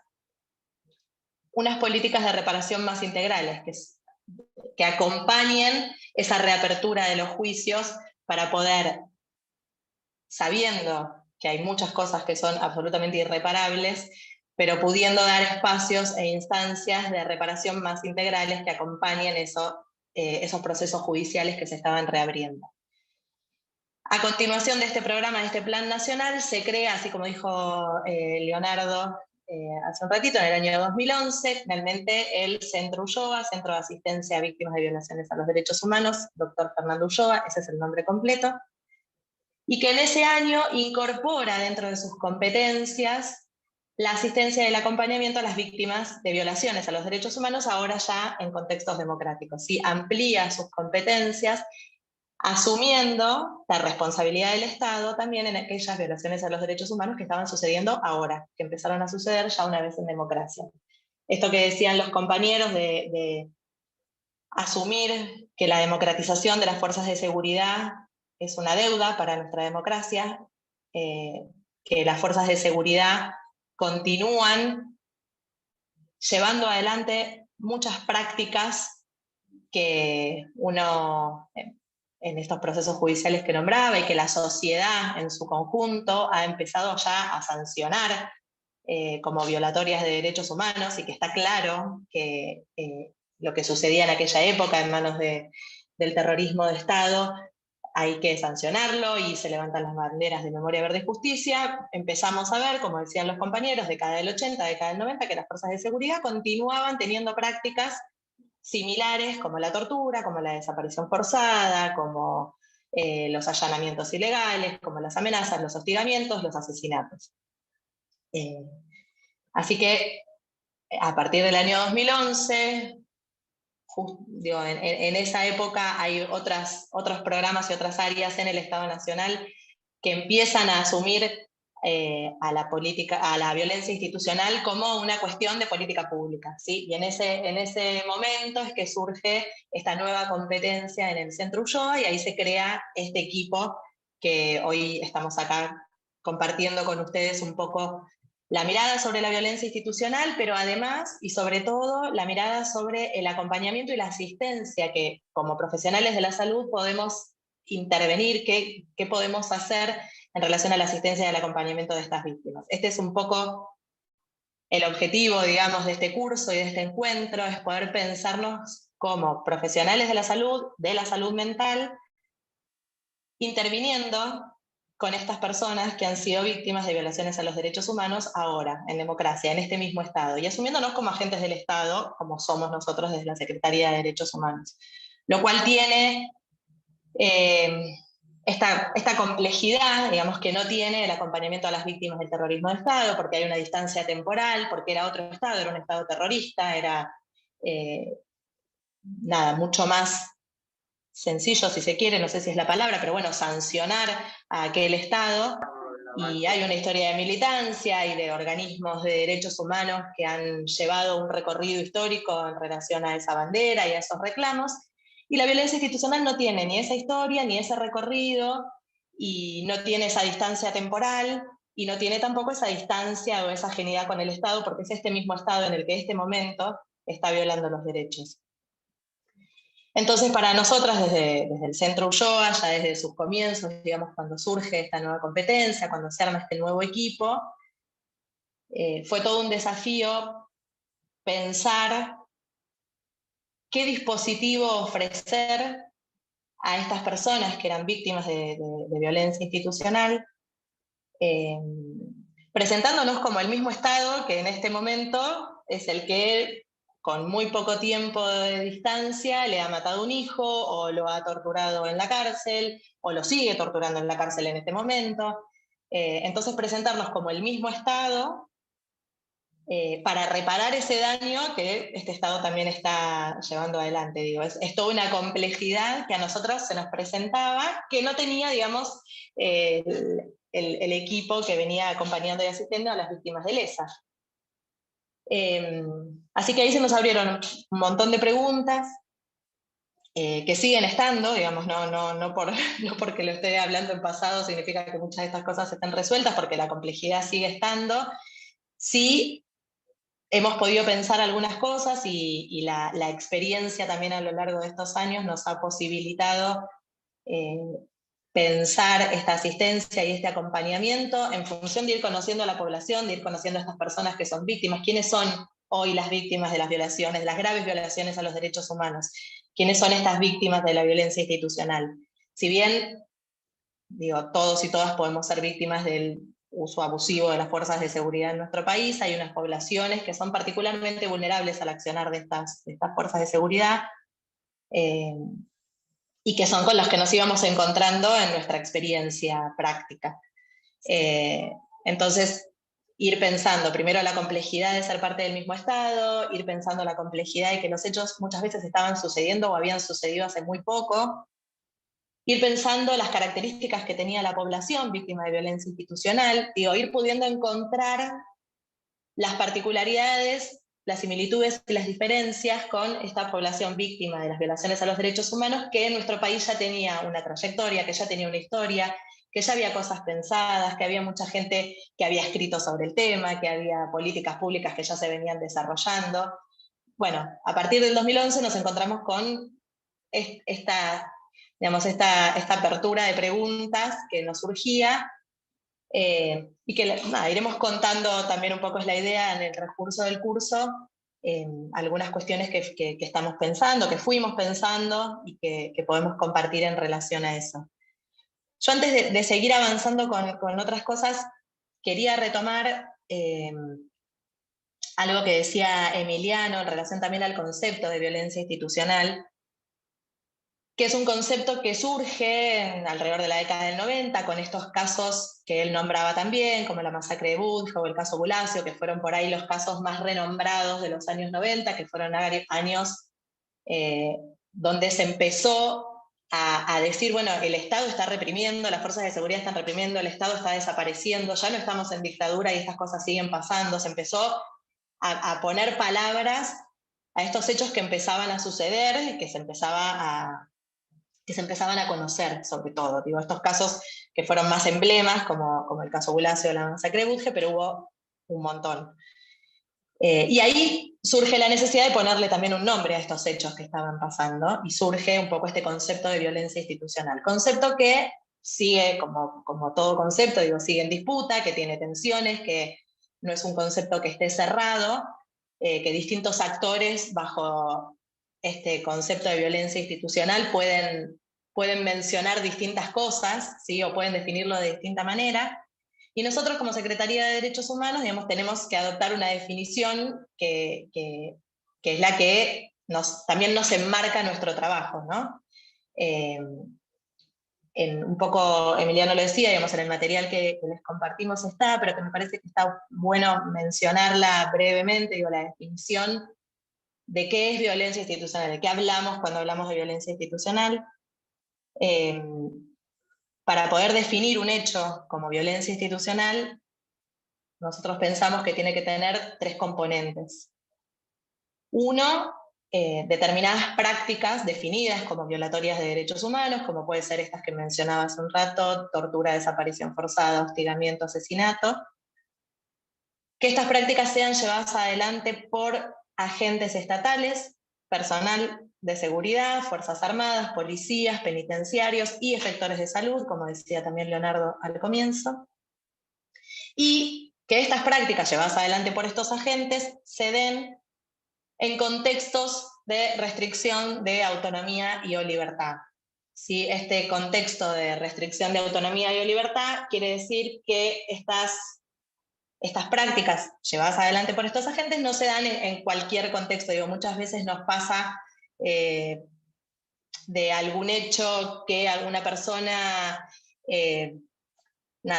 Speaker 4: unas políticas de reparación más integrales, que acompañen esa reapertura de los juicios para poder, sabiendo que hay muchas cosas que son absolutamente irreparables, pero pudiendo dar espacios e instancias de reparación más integrales que acompañen esos procesos judiciales que se estaban reabriendo. A continuación de este programa, de este plan nacional, se crea, así como dijo Leonardo hace un ratito, en el año 2011, finalmente el Centro Ulloa, Centro de Asistencia a Víctimas de Violaciones a los Derechos Humanos, Dr. Fernando Ulloa, ese es el nombre completo, y que en ese año incorpora dentro de sus competencias la asistencia y el acompañamiento a las víctimas de violaciones a los derechos humanos, ahora ya en contextos democráticos. ¿Sí? Amplía sus competencias, asumiendo la responsabilidad del Estado también en aquellas violaciones a los derechos humanos que estaban sucediendo ahora, que empezaron a suceder ya una vez en democracia. Esto que decían los compañeros de asumir que la democratización de las fuerzas de seguridad es una deuda para nuestra democracia, que las fuerzas de seguridad continúan llevando adelante muchas prácticas que uno en estos procesos judiciales que nombraba y que la sociedad en su conjunto ha empezado ya a sancionar como violatorias de derechos humanos, y que está claro que lo que sucedía en aquella época en manos del terrorismo de Estado hay que sancionarlo, y se levantan las banderas de Memoria Verde y Justicia. Empezamos a ver, como decían los compañeros, década del 80, década del 90, que las fuerzas de seguridad continuaban teniendo prácticas similares, como la tortura, como la desaparición forzada, como los allanamientos ilegales, como las amenazas, los hostigamientos, los asesinatos. Así que a partir del año 2011, en esa época hay otros programas y otras áreas en el Estado Nacional que empiezan a asumir a la violencia institucional como una cuestión de política pública, ¿sí? Y en ese momento es que surge esta nueva competencia en el Centro Ulloa, y ahí se crea este equipo que hoy estamos acá compartiendo con ustedes un poco la mirada sobre la violencia institucional, pero además y sobre todo la mirada sobre el acompañamiento y la asistencia que como profesionales de la salud podemos intervenir, qué podemos hacer en relación a la asistencia y al acompañamiento de estas víctimas. Este es un poco el objetivo, digamos, de este curso y de este encuentro, es poder pensarnos como profesionales de la salud mental, interviniendo con estas personas que han sido víctimas de violaciones a los derechos humanos ahora, en democracia, en este mismo Estado, y asumiéndonos como agentes del Estado, como somos nosotros desde la Secretaría de Derechos Humanos. Lo cual tiene esta complejidad, digamos, que no tiene el acompañamiento a las víctimas del terrorismo de Estado, porque hay una distancia temporal, porque era otro Estado, era un Estado terrorista, era mucho más sencillo, si se quiere, no sé si es la palabra, pero bueno, sancionar a aquel Estado, y hay una historia de militancia y de organismos de derechos humanos que han llevado un recorrido histórico en relación a esa bandera y a esos reclamos, y la violencia institucional no tiene ni esa historia, ni ese recorrido, y no tiene esa distancia temporal, y no tiene tampoco esa distancia o esa afinidad con el Estado, porque es este mismo Estado en el que en este momento está violando los derechos. Entonces, para nosotras, desde el Centro Ulloa, ya desde sus comienzos, digamos, cuando surge esta nueva competencia, cuando se arma este nuevo equipo, fue todo un desafío pensar qué dispositivo ofrecer a estas personas que eran víctimas de violencia institucional, presentándonos como el mismo Estado que en este momento es el que con muy poco tiempo de distancia le ha matado un hijo, o lo ha torturado en la cárcel, o lo sigue torturando en la cárcel en este momento. Entonces presentarnos como el mismo Estado para reparar ese daño que este Estado también está llevando adelante. Digo, es toda una complejidad que a nosotros se nos presentaba, que no tenía, digamos, el equipo que venía acompañando y asistiendo a las víctimas de lesa. Así que ahí se nos abrieron un montón de preguntas que siguen estando, digamos, no porque lo esté hablando en pasado significa que muchas de estas cosas estén resueltas, porque la complejidad sigue estando. Sí, hemos podido pensar algunas cosas y la experiencia también a lo largo de estos años nos ha posibilitado pensar esta asistencia y este acompañamiento en función de ir conociendo a la población, de ir conociendo a estas personas que son víctimas, quiénes son hoy las víctimas de las violaciones, de las graves violaciones a los derechos humanos, quiénes son estas víctimas de la violencia institucional. Si bien, digo, todos y todas podemos ser víctimas del uso abusivo de las fuerzas de seguridad en nuestro país, hay unas poblaciones que son particularmente vulnerables al accionar de estas fuerzas de seguridad, y que son con los que nos íbamos encontrando en nuestra experiencia práctica. Entonces, ir pensando primero la complejidad de ser parte del mismo Estado, ir pensando la complejidad de que los hechos muchas veces estaban sucediendo o habían sucedido hace muy poco, ir pensando las características que tenía la población víctima de violencia institucional, digo, ir pudiendo encontrar las particularidades, las similitudes y las diferencias con esta población víctima de las violaciones a los derechos humanos, que en nuestro país ya tenía una trayectoria, que ya tenía una historia, que ya había cosas pensadas, que había mucha gente que había escrito sobre el tema, que había políticas públicas que ya se venían desarrollando. Bueno, a partir del 2011 nos encontramos con esta apertura de preguntas que nos surgía, y que iremos contando también un poco, es la idea en el transcurso del curso, algunas cuestiones que estamos pensando, que fuimos pensando y que podemos compartir en relación a eso. Yo antes de seguir avanzando con otras cosas, quería retomar algo que decía Emiliano en relación también al concepto de violencia institucional, que es un concepto que surge alrededor de la década del 90, con estos casos que él nombraba también, como la masacre de Budja o el caso Bulacio, que fueron por ahí los casos más renombrados de los años 90, que fueron años donde se empezó a decir, bueno, el Estado está reprimiendo, las fuerzas de seguridad están reprimiendo, el Estado está desapareciendo, ya no estamos en dictadura y estas cosas siguen pasando. Se empezó a poner palabras a estos hechos que empezaban a suceder y que se empezaban a conocer, sobre todo. Digo, estos casos que fueron más emblemas, como el caso Bulacio o la masacre de Budge, pero hubo un montón. Y ahí surge la necesidad de ponerle también un nombre a estos hechos que estaban pasando, y surge un poco este concepto de violencia institucional. Concepto que sigue, como todo concepto, digo, sigue en disputa, que tiene tensiones, que no es un concepto que esté cerrado, que distintos actores bajo este concepto de violencia institucional pueden mencionar distintas cosas, ¿sí? O pueden definirlo de distinta manera. Y nosotros como Secretaría de Derechos Humanos, digamos, tenemos que adoptar una definición que es la que también nos enmarca nuestro trabajo, ¿no? Un poco, Emiliano lo decía, digamos, en el material que les compartimos está, pero que me parece que está bueno mencionarla brevemente, digo, la definición de qué es violencia institucional, de qué hablamos cuando hablamos de violencia institucional. Para poder definir un hecho como violencia institucional, nosotros pensamos que tiene que tener 3 componentes. Uno, determinadas prácticas definidas como violatorias de derechos humanos, como puede ser estas que mencionaba hace un rato, tortura, desaparición forzada, hostigamiento, asesinato. Que estas prácticas sean llevadas adelante por agentes estatales, personal de seguridad, fuerzas armadas, policías, penitenciarios y efectores de salud, como decía también Leonardo al comienzo. Y que estas prácticas llevadas adelante por estos agentes se den en contextos de restricción de autonomía y o libertad. ¿Sí? Este contexto de restricción de autonomía y o libertad quiere decir que estas prácticas llevadas adelante por estos agentes no se dan en cualquier contexto. Digo, muchas veces nos pasa de algún hecho que alguna persona,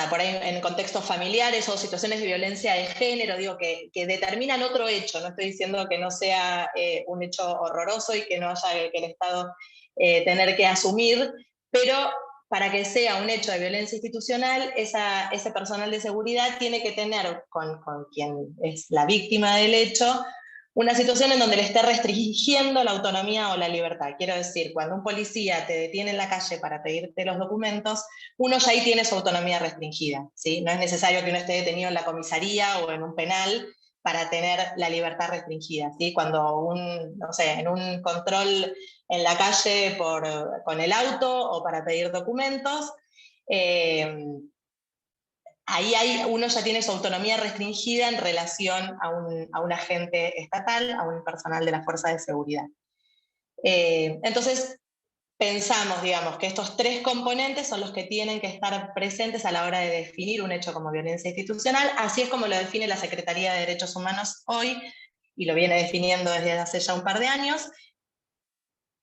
Speaker 4: por ahí en contextos familiares o situaciones de violencia de género, digo, que determinan otro hecho. No estoy diciendo que no sea un hecho horroroso y que no haya que el Estado tener que asumir, pero para que sea un hecho de violencia institucional, ese personal de seguridad tiene que tener con quien es la víctima del hecho una situación en donde le esté restringiendo la autonomía o la libertad. Quiero decir, cuando un policía te detiene en la calle para pedirte los documentos, uno ya ahí tiene su autonomía restringida, ¿sí? No es necesario que uno esté detenido en la comisaría o en un penal para tener la libertad restringida, ¿sí? Cuando no sé, en un control en la calle con el auto o para pedir documentos, ahí uno ya tiene su autonomía restringida en relación a un agente estatal, a un personal de la fuerza de seguridad. Entonces, pensamos, digamos, que estos 3 componentes son los que tienen que estar presentes a la hora de definir un hecho como violencia institucional. Así es como lo define la Secretaría de Derechos Humanos hoy, y lo viene definiendo desde hace ya un par de años.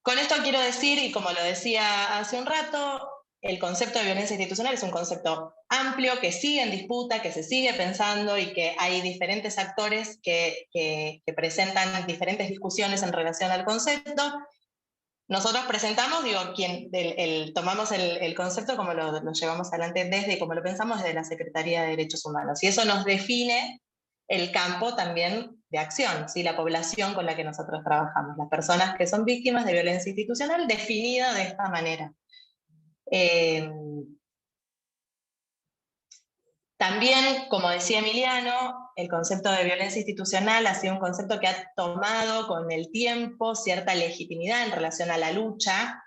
Speaker 4: Con esto quiero decir, y como lo decía hace un rato, el concepto de violencia institucional es un concepto amplio que sigue en disputa, que se sigue pensando y que hay diferentes actores que presentan diferentes discusiones en relación al concepto. Nosotros presentamos, digo, tomamos el concepto como lo llevamos adelante desde, como lo pensamos desde la Secretaría de Derechos Humanos. Y eso nos define el campo también de acción, ¿sí? La población con la que nosotros trabajamos, las personas que son víctimas de violencia institucional definida de esta manera. También, como decía Emiliano, el concepto de violencia institucional ha sido un concepto que ha tomado con el tiempo cierta legitimidad en relación a la lucha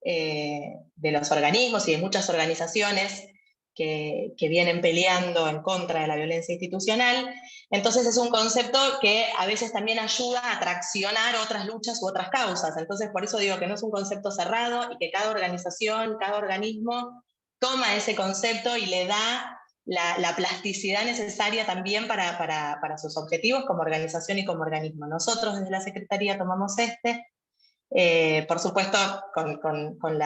Speaker 4: de los organismos y de muchas organizaciones que vienen peleando en contra de la violencia institucional. Entonces es un concepto que a veces también ayuda a traccionar otras luchas u otras causas. Entonces por eso digo que no es un concepto cerrado y que cada organización, cada organismo toma ese concepto y le da la plasticidad necesaria también para sus objetivos como organización y como organismo. Nosotros desde la Secretaría tomamos por supuesto con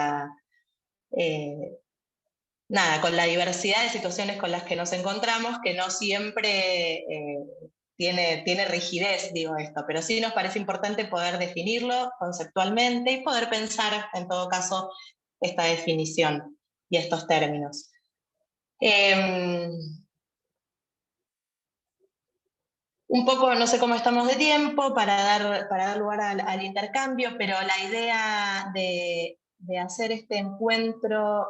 Speaker 4: la diversidad de situaciones con las que nos encontramos, que no siempre tiene rigidez, digo esto, pero sí nos parece importante poder definirlo conceptualmente y poder pensar, en todo caso, esta definición y estos términos. Un poco, no sé cómo estamos de tiempo para dar lugar al intercambio, pero la idea de hacer este encuentro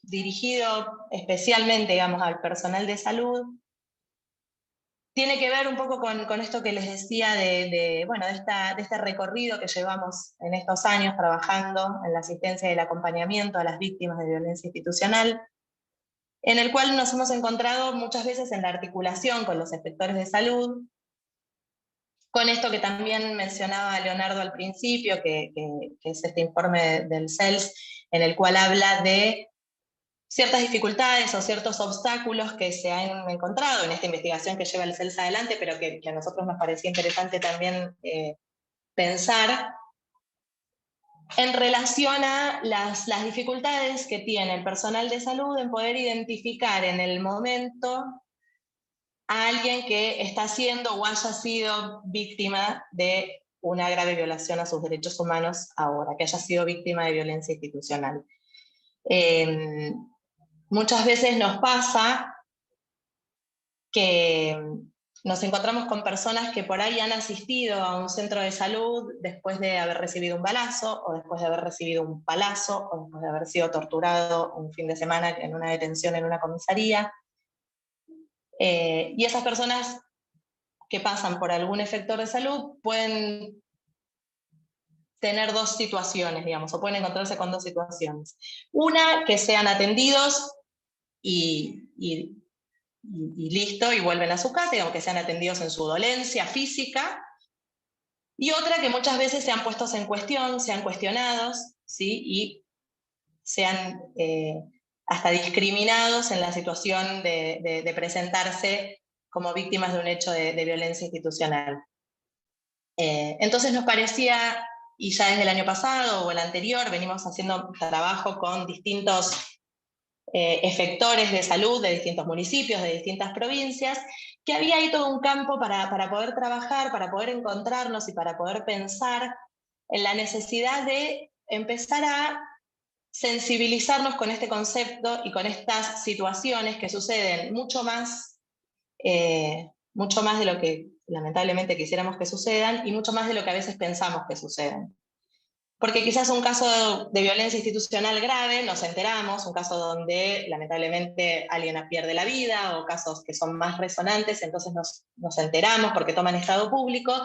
Speaker 4: dirigido especialmente, digamos, al personal de salud, tiene que ver un poco con esto que les decía de este recorrido que llevamos en estos años trabajando en la asistencia y el acompañamiento a las víctimas de violencia institucional, en el cual nos hemos encontrado muchas veces en la articulación con los efectores de salud, con esto que también mencionaba Leonardo al principio, que es este informe del CELS, en el cual habla de ciertas dificultades o ciertos obstáculos que se han encontrado en esta investigación que lleva el CELS adelante, pero que a nosotros nos parecía interesante también pensar en relación a las dificultades que tiene el personal de salud en poder identificar en el momento a alguien que está siendo o haya sido víctima de una grave violación a sus derechos humanos ahora, que haya sido víctima de violencia institucional. Muchas veces nos pasa que nos encontramos con personas que por ahí han asistido a un centro de salud después de haber recibido un balazo, o después de haber recibido un palazo, o después de haber sido torturado un fin de semana en una detención en una comisaría. Y esas personas que pasan por algún efector de salud pueden tener dos situaciones, digamos, o pueden encontrarse con dos situaciones. Una, que sean atendidos y listo, y vuelven a su casa, digamos, que sean atendidos en su dolencia física, y otra, que muchas veces sean puestos en cuestión, sean cuestionados, ¿sí? Y sean hasta discriminados en la situación de presentarse como víctimas de un hecho de violencia institucional. Entonces nos parecía, y ya desde el año pasado o el anterior, venimos haciendo trabajo con distintos efectores de salud de distintos municipios, de distintas provincias, que había ahí todo un campo para poder trabajar, para poder encontrarnos y para poder pensar en la necesidad de empezar a sensibilizarnos con este concepto y con estas situaciones que suceden mucho más de lo que lamentablemente quisiéramos que sucedan y mucho más de lo que a veces pensamos que suceden. Porque quizás un caso de violencia institucional grave, nos enteramos, un caso donde lamentablemente alguien pierde la vida, o casos que son más resonantes, entonces nos enteramos porque toman estado público,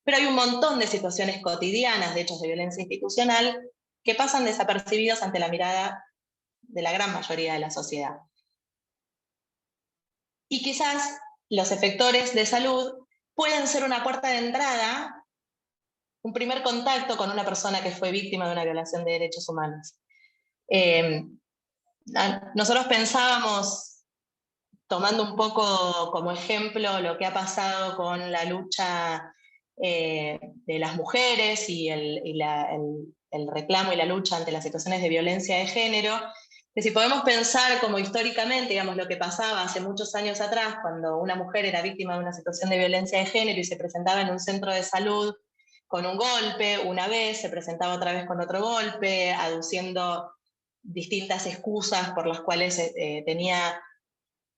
Speaker 4: pero hay un montón de situaciones cotidianas de hechos de violencia institucional que pasan desapercibidos ante la mirada de la gran mayoría de la sociedad. Y quizás los efectores de salud pueden ser una puerta de entrada, un primer contacto con una persona que fue víctima de una violación de derechos humanos. Nosotros pensábamos, tomando un poco como ejemplo lo que ha pasado con la lucha de las mujeres y el reclamo y la lucha ante las situaciones de violencia de género, que si podemos pensar como históricamente, digamos, lo que pasaba hace muchos años atrás, cuando una mujer era víctima de una situación de violencia de género y se presentaba en un centro de salud con un golpe, una vez, se presentaba otra vez con otro golpe, aduciendo distintas excusas por las cuales tenía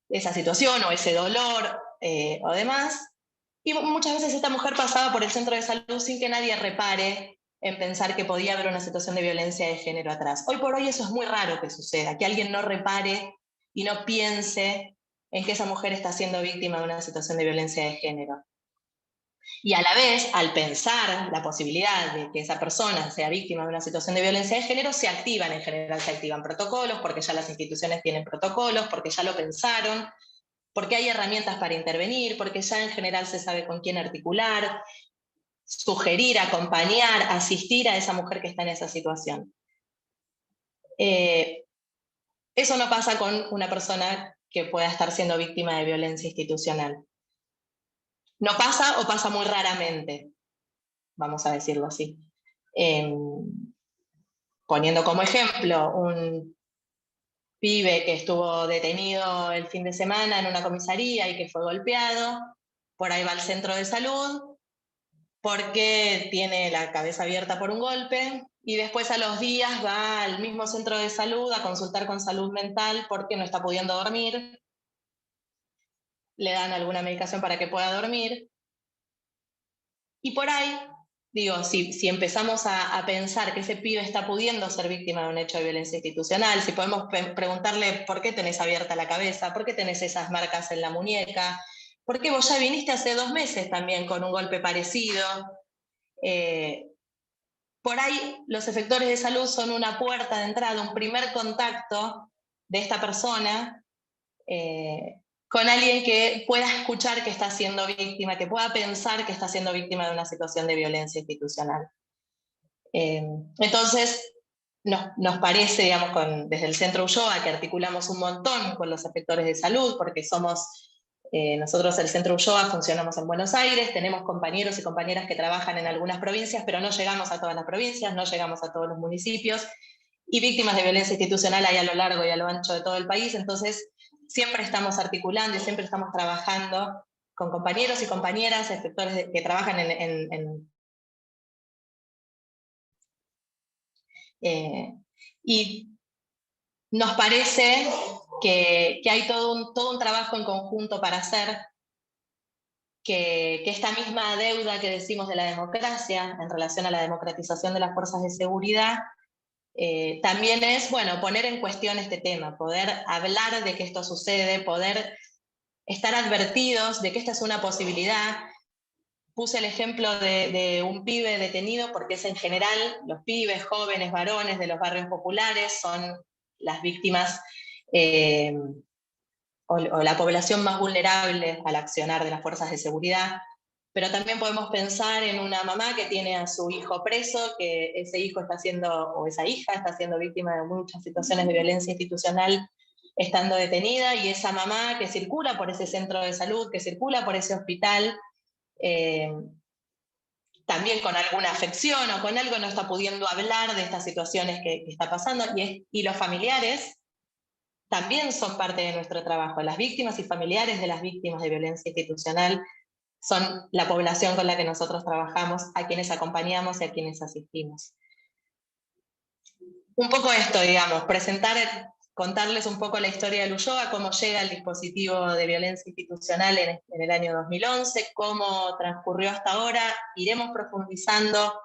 Speaker 4: esa situación o ese dolor o demás. Y muchas veces esta mujer pasaba por el centro de salud sin que nadie repare en pensar que podía haber una situación de violencia de género atrás. Hoy por hoy eso es muy raro que suceda, que alguien no repare y no piense en que esa mujer está siendo víctima de una situación de violencia de género. Y a la vez, al pensar la posibilidad de que esa persona sea víctima de una situación de violencia de género, en general se activan protocolos, porque ya las instituciones tienen protocolos, porque ya lo pensaron, porque hay herramientas para intervenir, porque ya en general se sabe con quién articular, sugerir, acompañar, asistir a esa mujer que está en esa situación. Eso no pasa con una persona que pueda estar siendo víctima de violencia institucional. No pasa o pasa muy raramente, vamos a decirlo así. Poniendo como ejemplo un pibe que estuvo detenido el fin de semana en una comisaría y que fue golpeado, por ahí va al centro de salud porque tiene la cabeza abierta por un golpe, y después a los días va al mismo centro de salud a consultar con salud mental porque no está pudiendo dormir, le dan alguna medicación para que pueda dormir, y por ahí, digo, si empezamos a pensar que ese pibe está pudiendo ser víctima de un hecho de violencia institucional, si podemos preguntarle por qué tenés abierta la cabeza, por qué tenés esas marcas en la muñeca, ¿por qué vos ya viniste hace 2 meses también con un golpe parecido? Por ahí los efectores de salud son una puerta de entrada, un primer contacto de esta persona con alguien que pueda escuchar que está siendo víctima, que pueda pensar que está siendo víctima de una situación de violencia institucional. Entonces, nos parece, digamos, desde el Centro Ulloa, que articulamos un montón con los efectores de salud, porque nosotros el Centro Ulloa funcionamos en Buenos Aires, tenemos compañeros y compañeras que trabajan en algunas provincias, pero no llegamos a todas las provincias, no llegamos a todos los municipios, y víctimas de violencia institucional hay a lo largo y a lo ancho de todo el país, entonces siempre estamos articulando y siempre estamos trabajando con compañeros y compañeras, efectores que trabajan y nos parece que hay todo un trabajo en conjunto para hacer, que esta misma deuda que decimos de la democracia en relación a la democratización de las fuerzas de seguridad, también es, bueno, poner en cuestión este tema, poder hablar de que esto sucede, poder estar advertidos de que esta es una posibilidad. Puse el ejemplo de un pibe detenido porque es en general los pibes, jóvenes, varones de los barrios populares son las víctimas o la población más vulnerable al accionar de las fuerzas de seguridad, pero también podemos pensar en una mamá que tiene a su hijo preso, que ese hijo está siendo, o esa hija está siendo víctima de muchas situaciones de violencia institucional estando detenida, y esa mamá que circula por ese centro de salud, que circula por ese hospital, también con alguna afección o con algo no está pudiendo hablar de estas situaciones que está pasando, y los familiares también son parte de nuestro trabajo. Las víctimas y familiares de las víctimas de violencia institucional son la población con la que nosotros trabajamos, a quienes acompañamos y a quienes asistimos. Un poco esto, digamos, contarles un poco la historia del Ulloa, cómo llega el dispositivo de violencia institucional en el año 2011, cómo transcurrió hasta ahora. Iremos profundizando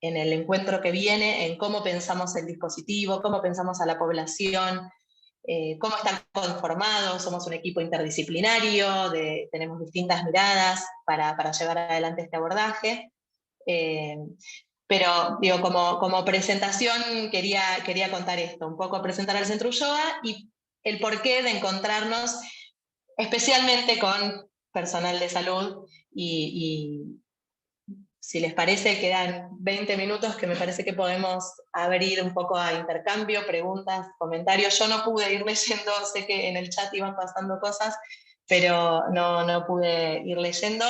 Speaker 4: en el encuentro que viene, en cómo pensamos el dispositivo, cómo pensamos a la población, cómo están conformados. Somos un equipo interdisciplinario, tenemos distintas miradas para llevar adelante este abordaje. Pero digo, como presentación quería contar esto, un poco presentar al Centro Ulloa y el porqué de encontrarnos especialmente con personal de salud y si les parece, quedan 20 minutos que me parece que podemos abrir un poco a intercambio, preguntas, comentarios. Yo no pude ir leyendo, sé que en el chat iban pasando cosas, pero no pude ir leyendo.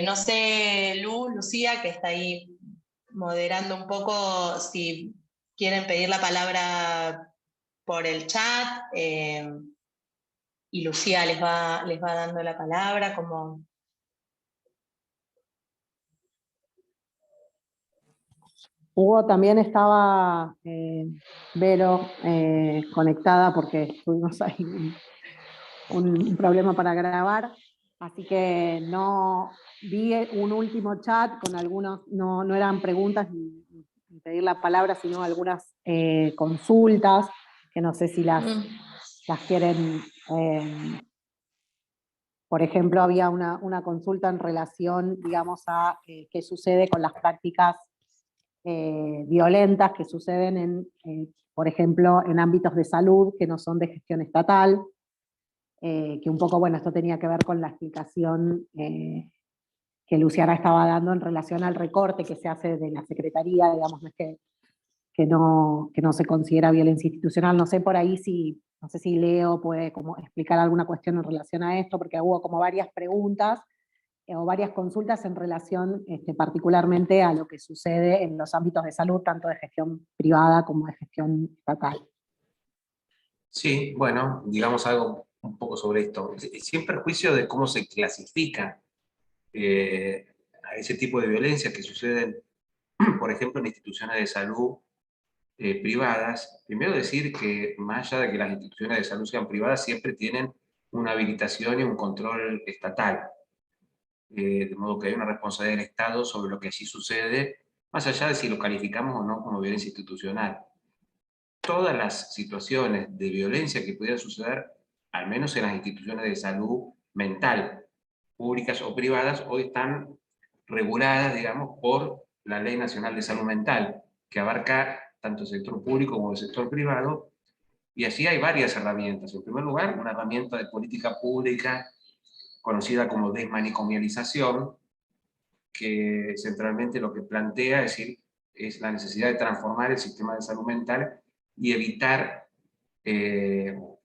Speaker 4: No sé, Lucía, que está ahí moderando un poco, si quieren pedir la palabra por el chat, y Lucía les va dando la palabra como...
Speaker 2: Hugo, también estaba Vero conectada porque tuvimos ahí un problema para grabar, así que no vi un último chat con algunos, no eran preguntas ni pedir la palabra, sino algunas consultas, que no sé si las quieren... por ejemplo, había una consulta en relación, digamos, a qué sucede con las prácticas violentas que suceden por ejemplo, en ámbitos de salud que no son de gestión estatal, que un poco, bueno, esto tenía que ver con la explicación que Luciana estaba dando en relación al recorte que se hace de la Secretaría, digamos, no es que no se considera violencia institucional. No sé por ahí no sé si Leo puede como explicar alguna cuestión en relación a esto, porque hubo como varias preguntas o varias consultas en relación particularmente a lo que sucede en los ámbitos de salud, tanto de gestión privada como de gestión estatal.
Speaker 1: Sí, bueno, digamos algo un poco sobre esto. Sin perjuicio de cómo se clasifica a ese tipo de violencia que suceden, por ejemplo, en instituciones de salud privadas, primero decir que más allá de que las instituciones de salud sean privadas, siempre tienen una habilitación y un control estatal. De modo que hay una responsabilidad del Estado sobre lo que allí sucede, más allá de si lo calificamos o no como violencia institucional. Todas las situaciones de violencia que pudieran suceder al menos en las instituciones de salud mental, públicas o privadas, hoy están reguladas, digamos, por la Ley Nacional de Salud Mental, que abarca tanto el sector público como el sector privado, y así hay varias herramientas. En primer lugar, una herramienta de política pública conocida como desmanicomialización, que centralmente lo que plantea es la necesidad de transformar el sistema de salud mental y evitar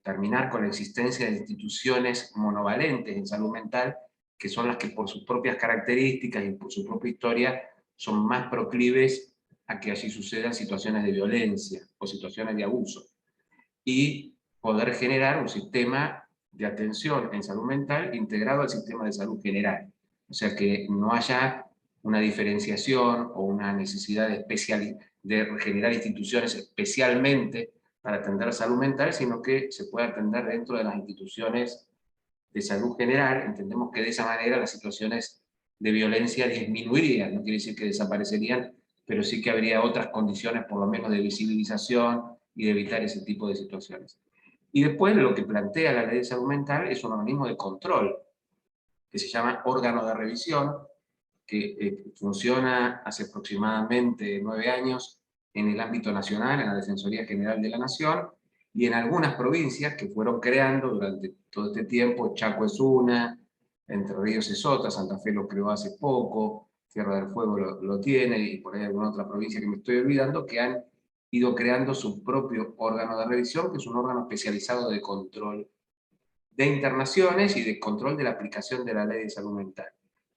Speaker 1: terminar con la existencia de instituciones monovalentes en salud mental, que son las que por sus propias características y por su propia historia son más proclives a que allí sucedan situaciones de violencia o situaciones de abuso. Y poder generar un sistema de atención en salud mental integrado al sistema de salud general. O sea, que no haya una diferenciación o una necesidad de generar instituciones especialmente para atender la salud mental, sino que se puede atender dentro de las instituciones de salud general. Entendemos que de esa manera las situaciones de violencia disminuirían, no quiere decir que desaparecerían, pero sí que habría otras condiciones, por lo menos de visibilización y de evitar ese tipo de situaciones. Y después lo que plantea la Ley de Salud Mental es un organismo de control, que se llama órgano de revisión, que funciona hace aproximadamente 9 años en el ámbito nacional, en la Defensoría General de la Nación, y en algunas provincias que fueron creando durante todo este tiempo. Chaco es una, Entre Ríos es otra, Santa Fe lo creó hace poco, Tierra del Fuego lo tiene, y por ahí alguna otra provincia que me estoy olvidando, que han ido creando su propio órgano de revisión, que es un órgano especializado de control de internaciones y de control de la aplicación de la Ley de Salud Mental.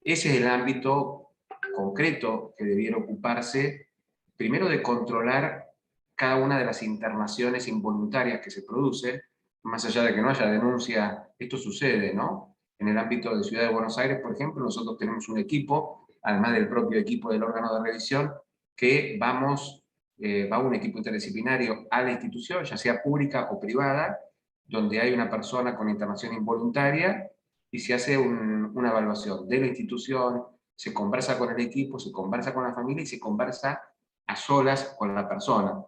Speaker 1: Ese es el ámbito concreto que debiera ocuparse, primero de controlar cada una de las internaciones involuntarias que se producen, más allá de que no haya denuncia. Esto sucede, ¿no? En el ámbito de Ciudad de Buenos Aires, por ejemplo, nosotros tenemos un equipo, además del propio equipo del órgano de revisión, que va un equipo interdisciplinario a la institución, ya sea pública o privada, donde hay una persona con internación involuntaria y se hace una evaluación de la institución, se conversa con el equipo, se conversa con la familia y se conversa a solas con la persona.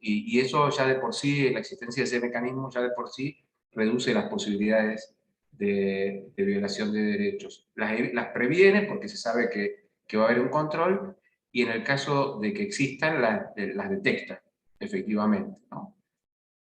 Speaker 1: Y eso ya de por sí, la existencia de ese mecanismo ya de por sí reduce las posibilidades de violación de derechos. Las previene porque se sabe que va a haber un control, y en el caso de que existan las detecta efectivamente, ¿no?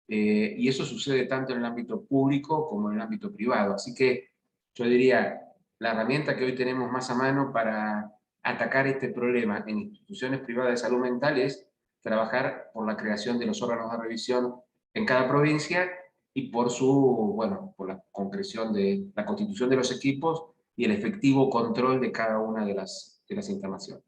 Speaker 1: Y eso sucede tanto en el ámbito público como en el ámbito privado. Así que yo diría, la herramienta que hoy tenemos más a mano para atacar este problema en instituciones privadas de salud mental es trabajar por la creación de los órganos de revisión en cada provincia y por por la concreción de la constitución de los equipos y el efectivo control de cada una de las internaciones.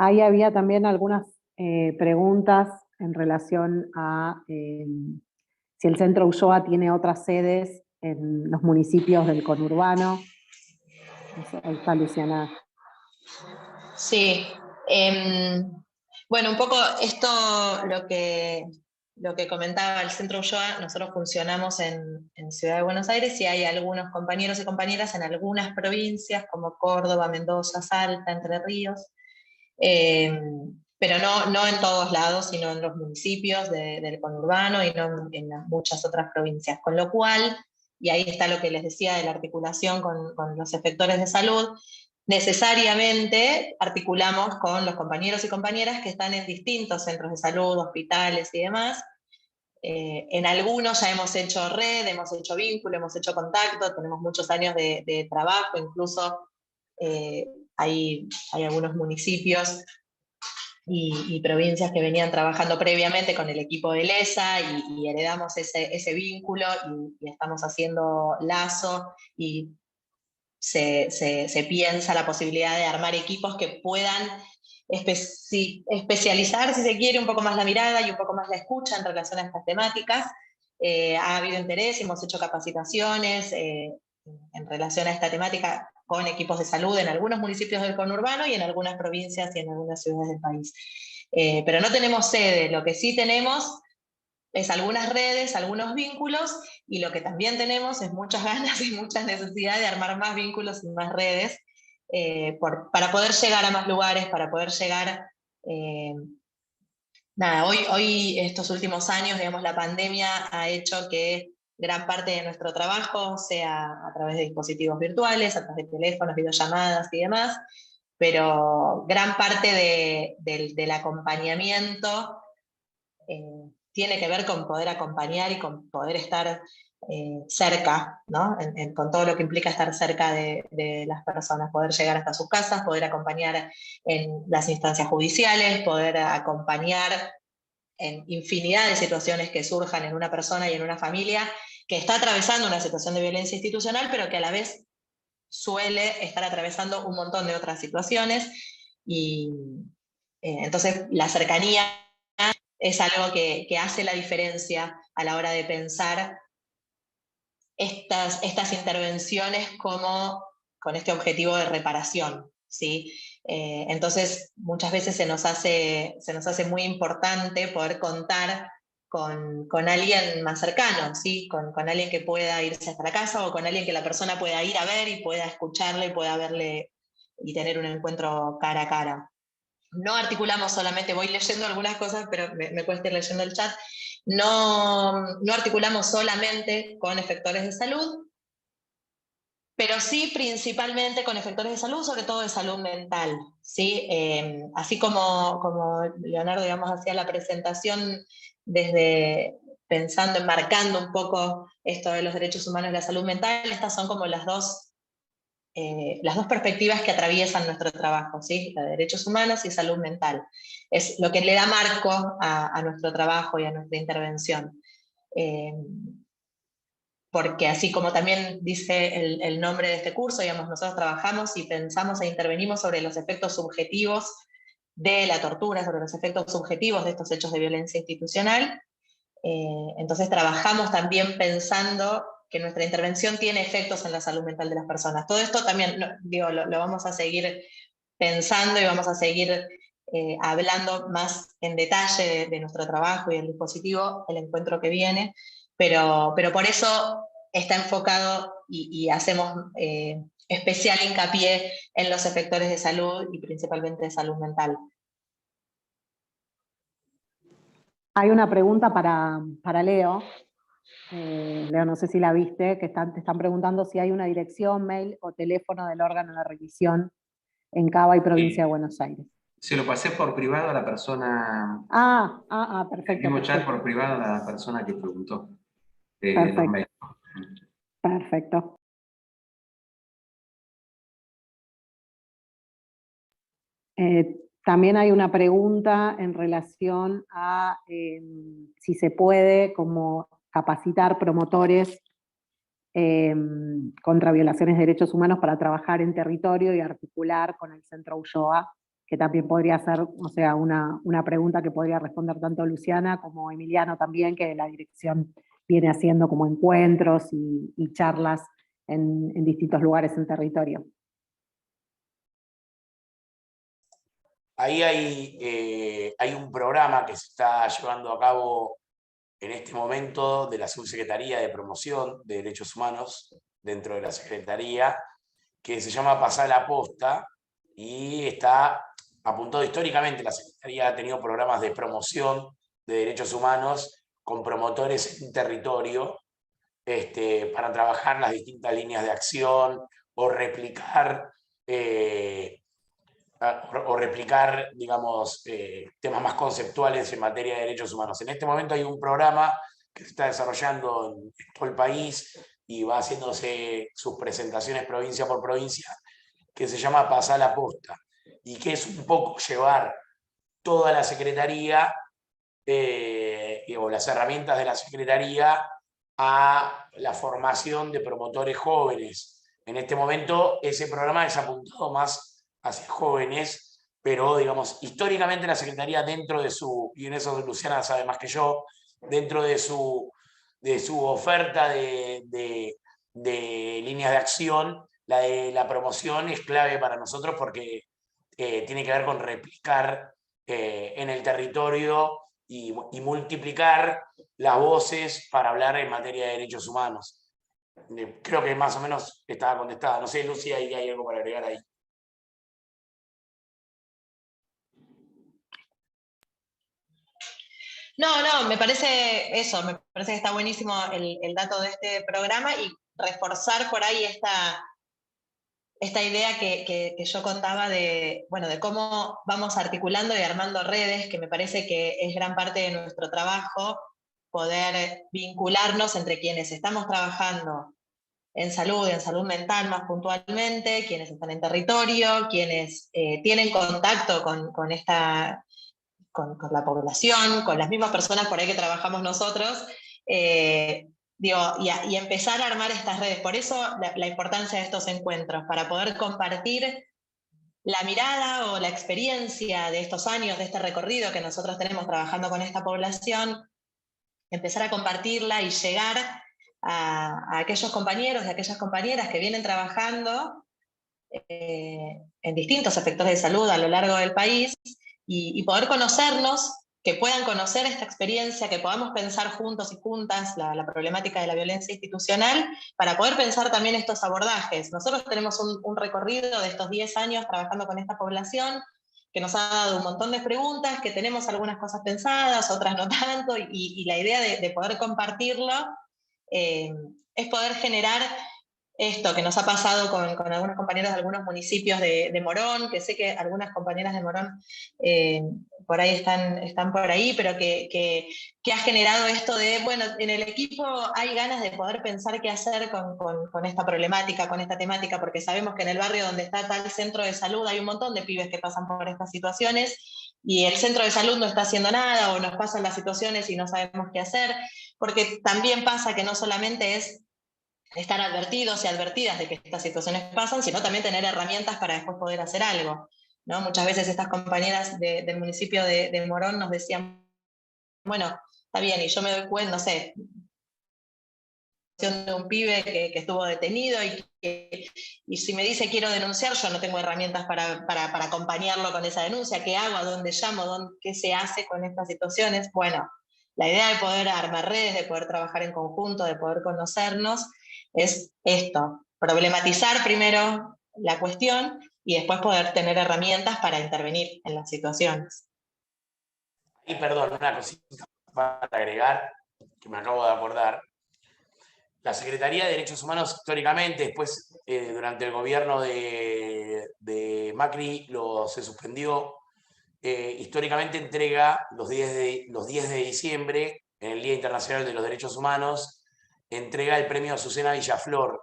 Speaker 2: Ahí había también algunas preguntas en relación a si el Centro Ulloa tiene otras sedes en los municipios del conurbano. Ahí está Luciana.
Speaker 4: Sí. Bueno, un poco esto, lo que comentaba el Centro Ulloa, nosotros funcionamos en Ciudad de Buenos Aires y hay algunos compañeros y compañeras en algunas provincias como Córdoba, Mendoza, Salta, Entre Ríos, pero no en todos lados, sino en los municipios del conurbano y no en muchas otras provincias. Con lo cual, y ahí está lo que les decía de la articulación con los efectores de salud, necesariamente articulamos con los compañeros y compañeras que están en distintos centros de salud, hospitales y demás. En algunos ya hemos hecho red, hemos hecho vínculo, hemos hecho contacto, tenemos muchos años de trabajo, incluso hay algunos municipios y provincias que venían trabajando previamente con el equipo de LESA y heredamos ese vínculo y estamos haciendo lazo y se piensa la posibilidad de armar equipos que puedan especializar, si se quiere, un poco más la mirada y un poco más la escucha en relación a estas temáticas. Ha habido interés, hemos hecho capacitaciones en relación a esta temática con equipos de salud en algunos municipios del conurbano y en algunas provincias y en algunas ciudades del país. Pero no tenemos sede, lo que sí tenemos es algunas redes, algunos vínculos, y lo que también tenemos es muchas ganas y mucha necesidad de armar más vínculos y más redes para poder llegar a más lugares, para poder llegar Nada, hoy, estos últimos años, digamos, la pandemia ha hecho que gran parte de nuestro trabajo sea a través de dispositivos virtuales, a través de teléfonos, videollamadas y demás, pero gran parte del acompañamiento tiene que ver con poder acompañar y con poder estar cerca, ¿no? Con todo lo que implica estar cerca de las personas, poder llegar hasta sus casas, poder acompañar en las instancias judiciales, poder acompañar en infinidad de situaciones que surjan en una persona y en una familia que está atravesando una situación de violencia institucional, pero que a la vez suele estar atravesando un montón de otras situaciones. Y entonces la cercanía es algo que hace la diferencia a la hora de pensar estas intervenciones como con este objetivo de reparación, ¿sí? Entonces, muchas veces se nos hace muy importante poder contar con alguien más cercano, ¿sí? Con alguien que pueda irse hasta la casa o con alguien que la persona pueda ir a ver y pueda escucharle y pueda verle y tener un encuentro cara a cara. No articulamos solamente, voy leyendo algunas cosas, pero me cuesta ir leyendo el chat, no articulamos solamente con efectores de salud, pero sí principalmente con efectores de salud, sobre todo de salud mental, ¿sí? Así como Leonardo, digamos, hacía la presentación desde pensando, enmarcando un poco esto de los derechos humanos y la salud mental, estas son como las dos perspectivas que atraviesan nuestro trabajo, ¿sí? La de derechos humanos y salud mental. Es lo que le da marco a nuestro trabajo y a nuestra intervención. Porque así como también dice el nombre de este curso, digamos, nosotros trabajamos y pensamos e intervenimos sobre los efectos subjetivos de la tortura, sobre los efectos subjetivos de estos hechos de violencia institucional. Entonces trabajamos también pensando que nuestra intervención tiene efectos en la salud mental de las personas. Todo esto también, digo, lo vamos a seguir pensando y vamos a seguir hablando más en detalle de nuestro trabajo y el dispositivo, el encuentro que viene, pero por eso está enfocado y hacemos especial hincapié en los efectores de salud y principalmente de salud mental.
Speaker 2: Hay una pregunta para Leo. Leo, no sé si la viste, que te están preguntando si hay una dirección, mail o teléfono del órgano de revisión en Cava y provincia de Buenos Aires.
Speaker 1: Se lo pasé por privado a la persona.
Speaker 2: Perfecto.
Speaker 1: El mismo chat por privado a la persona que preguntó.
Speaker 2: Perfecto. Perfecto. También hay una pregunta en relación a si se puede como capacitar promotores contra violaciones de derechos humanos para trabajar en territorio y articular con el Centro Ulloa, que también podría ser, o sea, una pregunta que podría responder tanto Luciana como Emiliano también, que la dirección viene haciendo como encuentros y charlas en distintos lugares en territorio.
Speaker 3: Ahí hay un programa que se está llevando a cabo en este momento de la Subsecretaría de Promoción de Derechos Humanos dentro de la Secretaría, que se llama Pasar la Posta y está apuntado históricamente. La Secretaría ha tenido programas de promoción de derechos humanos con promotores en territorio para trabajar las distintas líneas de acción o replicar digamos, temas más conceptuales en materia de derechos humanos. En este momento hay un programa que se está desarrollando en todo el país y va haciéndose sus presentaciones provincia por provincia, que se llama Pasar la Posta, y que es un poco llevar toda la Secretaría o las herramientas de la Secretaría a la formación de promotores jóvenes. En este momento ese programa es apuntado más hacia jóvenes, pero digamos, históricamente la Secretaría dentro de su, y en eso Luciana sabe más que yo, dentro de su oferta de líneas de acción, la de la promoción es clave para nosotros porque tiene que ver con replicar en el territorio y multiplicar las voces para hablar en materia de derechos humanos. Creo que más o menos estaba contestada. No sé, Lucía, hay algo para agregar ahí.
Speaker 4: No, me parece eso, me parece que está buenísimo el dato de este programa y reforzar por ahí esta idea que yo contaba de, bueno, de cómo vamos articulando y armando redes, que me parece que es gran parte de nuestro trabajo, poder vincularnos entre quienes estamos trabajando en salud mental más puntualmente, quienes están en territorio, quienes tienen contacto con la población, con las mismas personas por ahí que trabajamos nosotros, y empezar a armar estas redes. Por eso la importancia de estos encuentros, para poder compartir la mirada o la experiencia de estos años, de este recorrido que nosotros tenemos trabajando con esta población, empezar a compartirla y llegar a aquellos compañeros y aquellas compañeras que vienen trabajando en distintos sectores de salud a lo largo del país y poder conocernos, que puedan conocer esta experiencia, que podamos pensar juntos y juntas la problemática de la violencia institucional, para poder pensar también estos abordajes. Nosotros tenemos un recorrido de estos 10 años trabajando con esta población, que nos ha dado un montón de preguntas, que tenemos algunas cosas pensadas, otras no tanto, y la idea de poder compartirlo es poder generar esto que nos ha pasado con algunos compañeros de algunos municipios de Morón, que sé que algunas compañeras de Morón por ahí están por ahí, pero que ha generado esto de, bueno, en el equipo hay ganas de poder pensar qué hacer con esta problemática, con esta temática, porque sabemos que en el barrio donde está tal centro de salud hay un montón de pibes que pasan por estas situaciones, y el centro de salud no está haciendo nada, o nos pasan las situaciones y no sabemos qué hacer, porque también pasa que no solamente es estar advertidos y advertidas de que estas situaciones pasan, sino también tener herramientas para después poder hacer algo, ¿no? Muchas veces estas compañeras del municipio de Morón nos decían, bueno, está bien, y yo me doy cuenta, no sé, de un pibe que estuvo detenido y si me dice quiero denunciar, yo no tengo herramientas para acompañarlo con esa denuncia. ¿Qué hago? ¿A dónde llamo? ¿Qué se hace con estas situaciones? Bueno, la idea de poder armar redes, de poder trabajar en conjunto, de poder conocernos, es esto, problematizar primero la cuestión y después poder tener herramientas para intervenir en las situaciones.
Speaker 3: Y perdón, una cosita para agregar, que me acabo de acordar. La Secretaría de Derechos Humanos históricamente, después durante el gobierno de Macri se suspendió, históricamente entrega los 10 de diciembre, en el Día Internacional de los Derechos Humanos, entrega el premio Azucena Villaflor,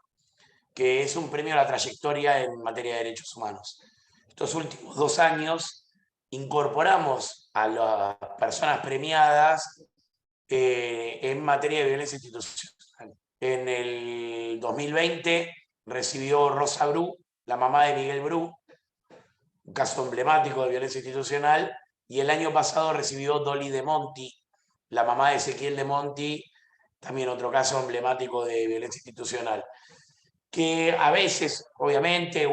Speaker 3: que es un premio a la trayectoria en materia de derechos humanos. Estos últimos 2 años incorporamos a las personas premiadas en materia de violencia institucional. En el 2020 recibió Rosa Bru, la mamá de Miguel Bru, un caso emblemático de violencia institucional, y el año pasado recibió Dolly De Monti, la mamá de Ezequiel De Monti, también otro caso emblemático de violencia institucional. Que a veces, obviamente,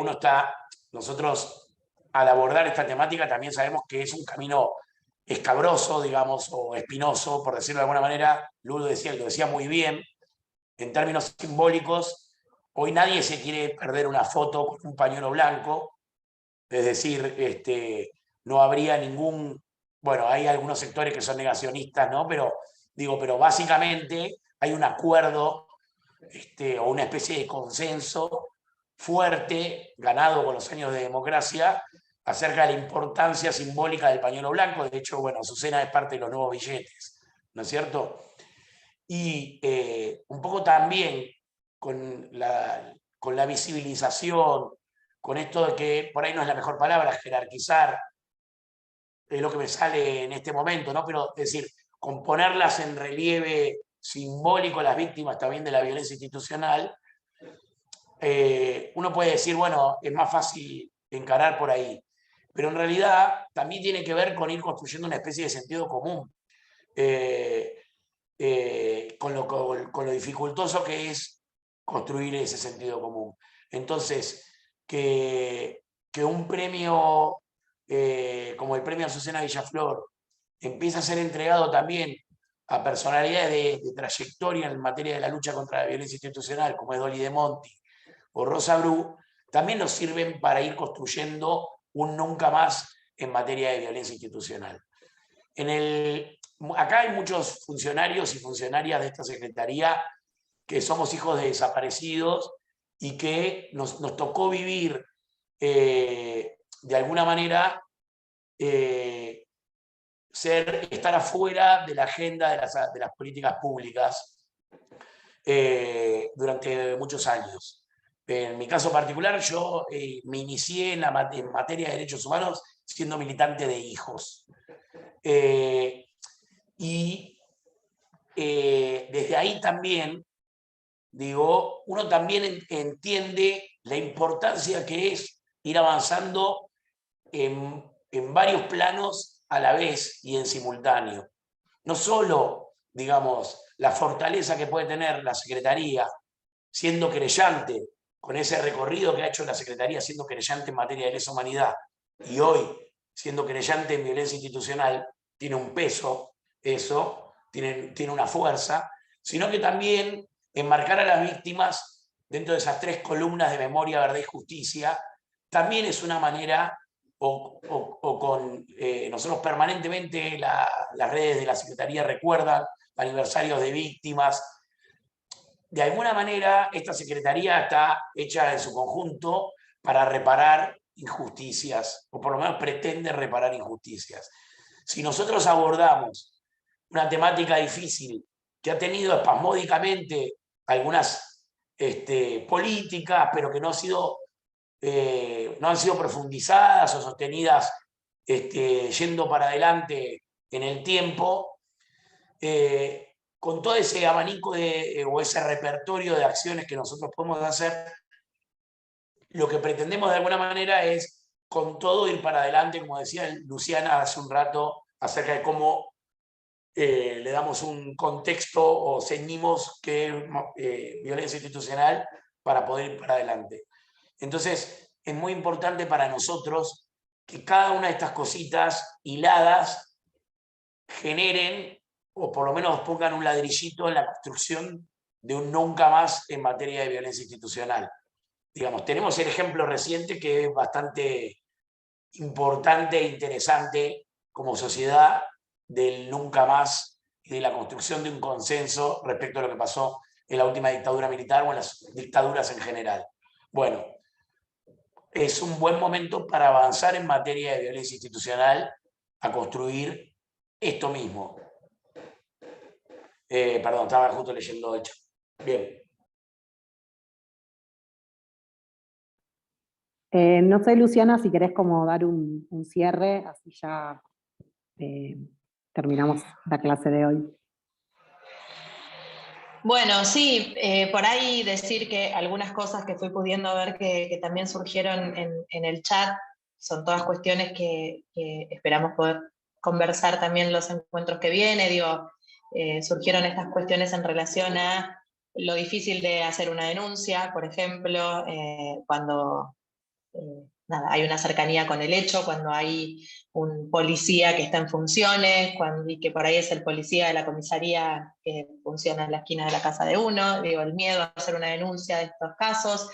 Speaker 3: nosotros al abordar esta temática también sabemos que es un camino escabroso, digamos, o espinoso, por decirlo de alguna manera. Lulo lo decía muy bien, en términos simbólicos, hoy nadie se quiere perder una foto con un pañuelo blanco, es decir, no habría ningún, bueno, hay algunos sectores que son negacionistas, ¿no? Pero básicamente hay un acuerdo o una especie de consenso fuerte, ganado con los años de democracia, acerca de la importancia simbólica del pañuelo blanco. De hecho, bueno, Azucena es parte de los nuevos billetes, ¿no es cierto? Y un poco también con la visibilización, con esto de que por ahí no es la mejor palabra, jerarquizar, es lo que me sale en este momento, ¿no? Pero es decir, con ponerlas en relieve simbólico las víctimas también de la violencia institucional, uno puede decir, bueno, es más fácil encarar por ahí. Pero en realidad también tiene que ver con ir construyendo una especie de sentido común. Con lo dificultoso que es construir ese sentido común. Entonces, que un premio como el premio Azucena Villaflor empieza a ser entregado también a personalidades de trayectoria en materia de la lucha contra la violencia institucional, como es Dolly De Monti o Rosa Bru, también nos sirven para ir construyendo un nunca más en materia de violencia institucional. acá hay muchos funcionarios y funcionarias de esta Secretaría que somos hijos de desaparecidos y que nos tocó vivir de alguna manera estar afuera de la agenda de las políticas públicas durante muchos años. En mi caso particular, yo me inicié en materia de derechos humanos siendo militante de hijos. Y desde ahí también, digo, uno también entiende la importancia que es ir avanzando en varios planos a la vez y en simultáneo. No solo, digamos, la fortaleza que puede tener la Secretaría siendo querellante, con ese recorrido que ha hecho la Secretaría siendo querellante en materia de lesa humanidad, y hoy siendo querellante en violencia institucional, tiene un peso, eso, tiene una fuerza, sino que también enmarcar a las víctimas dentro de esas 3 columnas de memoria, verdad y justicia, también es una manera, nosotros permanentemente las redes de la Secretaría recuerdan aniversarios de víctimas. De alguna manera, esta Secretaría está hecha en su conjunto para reparar injusticias, o por lo menos pretende reparar injusticias. Si nosotros abordamos una temática difícil que ha tenido espasmódicamente algunas políticas, pero que no han sido profundizadas o sostenidas yendo para adelante en el tiempo, con todo ese abanico o ese repertorio de acciones que nosotros podemos hacer, lo que pretendemos de alguna manera es con todo ir para adelante, como decía Luciana hace un rato, acerca de cómo le damos un contexto o ceñimos que es violencia institucional para poder ir para adelante. Entonces, es muy importante para nosotros que cada una de estas cositas hiladas generen, o por lo menos pongan un ladrillito en la construcción de un nunca más en materia de violencia institucional. Digamos, tenemos el ejemplo reciente que es bastante importante e interesante como sociedad del nunca más y de la construcción de un consenso respecto a lo que pasó en la última dictadura militar o en las dictaduras en general. Bueno, es un buen momento para avanzar en materia de violencia institucional a construir esto mismo. Perdón, estaba justo leyendo el chat. Bien.
Speaker 2: No sé, Luciana, si querés como dar un cierre, así ya terminamos la clase de hoy.
Speaker 4: Bueno, sí, por ahí decir que algunas cosas que fui pudiendo ver que también surgieron en el chat son todas cuestiones que esperamos poder conversar también los encuentros que vienen. Digo, surgieron estas cuestiones en relación a lo difícil de hacer una denuncia, por ejemplo, cuando hay una cercanía con el hecho, cuando hay un policía que está en funciones, y que por ahí es el policía de la comisaría que funciona en la esquina de la casa de uno, digo, el miedo a hacer una denuncia de estos casos,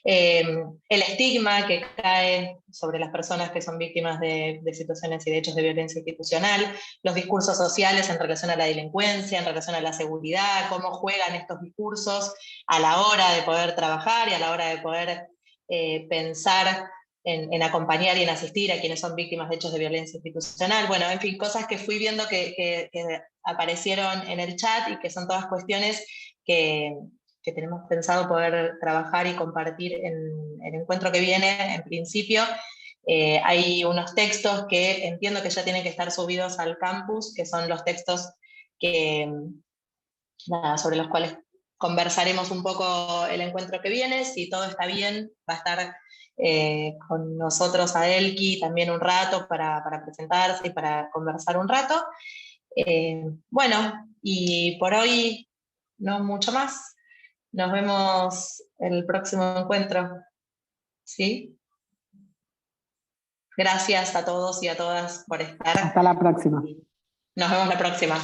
Speaker 4: el estigma que cae sobre las personas que son víctimas de situaciones y de hechos de violencia institucional, los discursos sociales en relación a la delincuencia, en relación a la seguridad, cómo juegan estos discursos a la hora de poder trabajar y a la hora de poder pensar en acompañar y en asistir a quienes son víctimas de hechos de violencia institucional. Bueno, en fin, cosas que fui viendo que aparecieron en el chat y que son todas cuestiones que tenemos pensado poder trabajar y compartir en el encuentro que viene, en principio. Hay unos textos que entiendo que ya tienen que estar subidos al campus, que son los textos sobre los cuales conversaremos un poco el encuentro que viene. Si todo está bien, va a estar con nosotros Adelki también un rato para presentarse y para conversar un rato. Bueno, y por hoy no mucho más. Nos vemos en el próximo encuentro. ¿Sí? Gracias a todos y a todas por estar.
Speaker 2: Hasta la próxima.
Speaker 4: Nos vemos la próxima.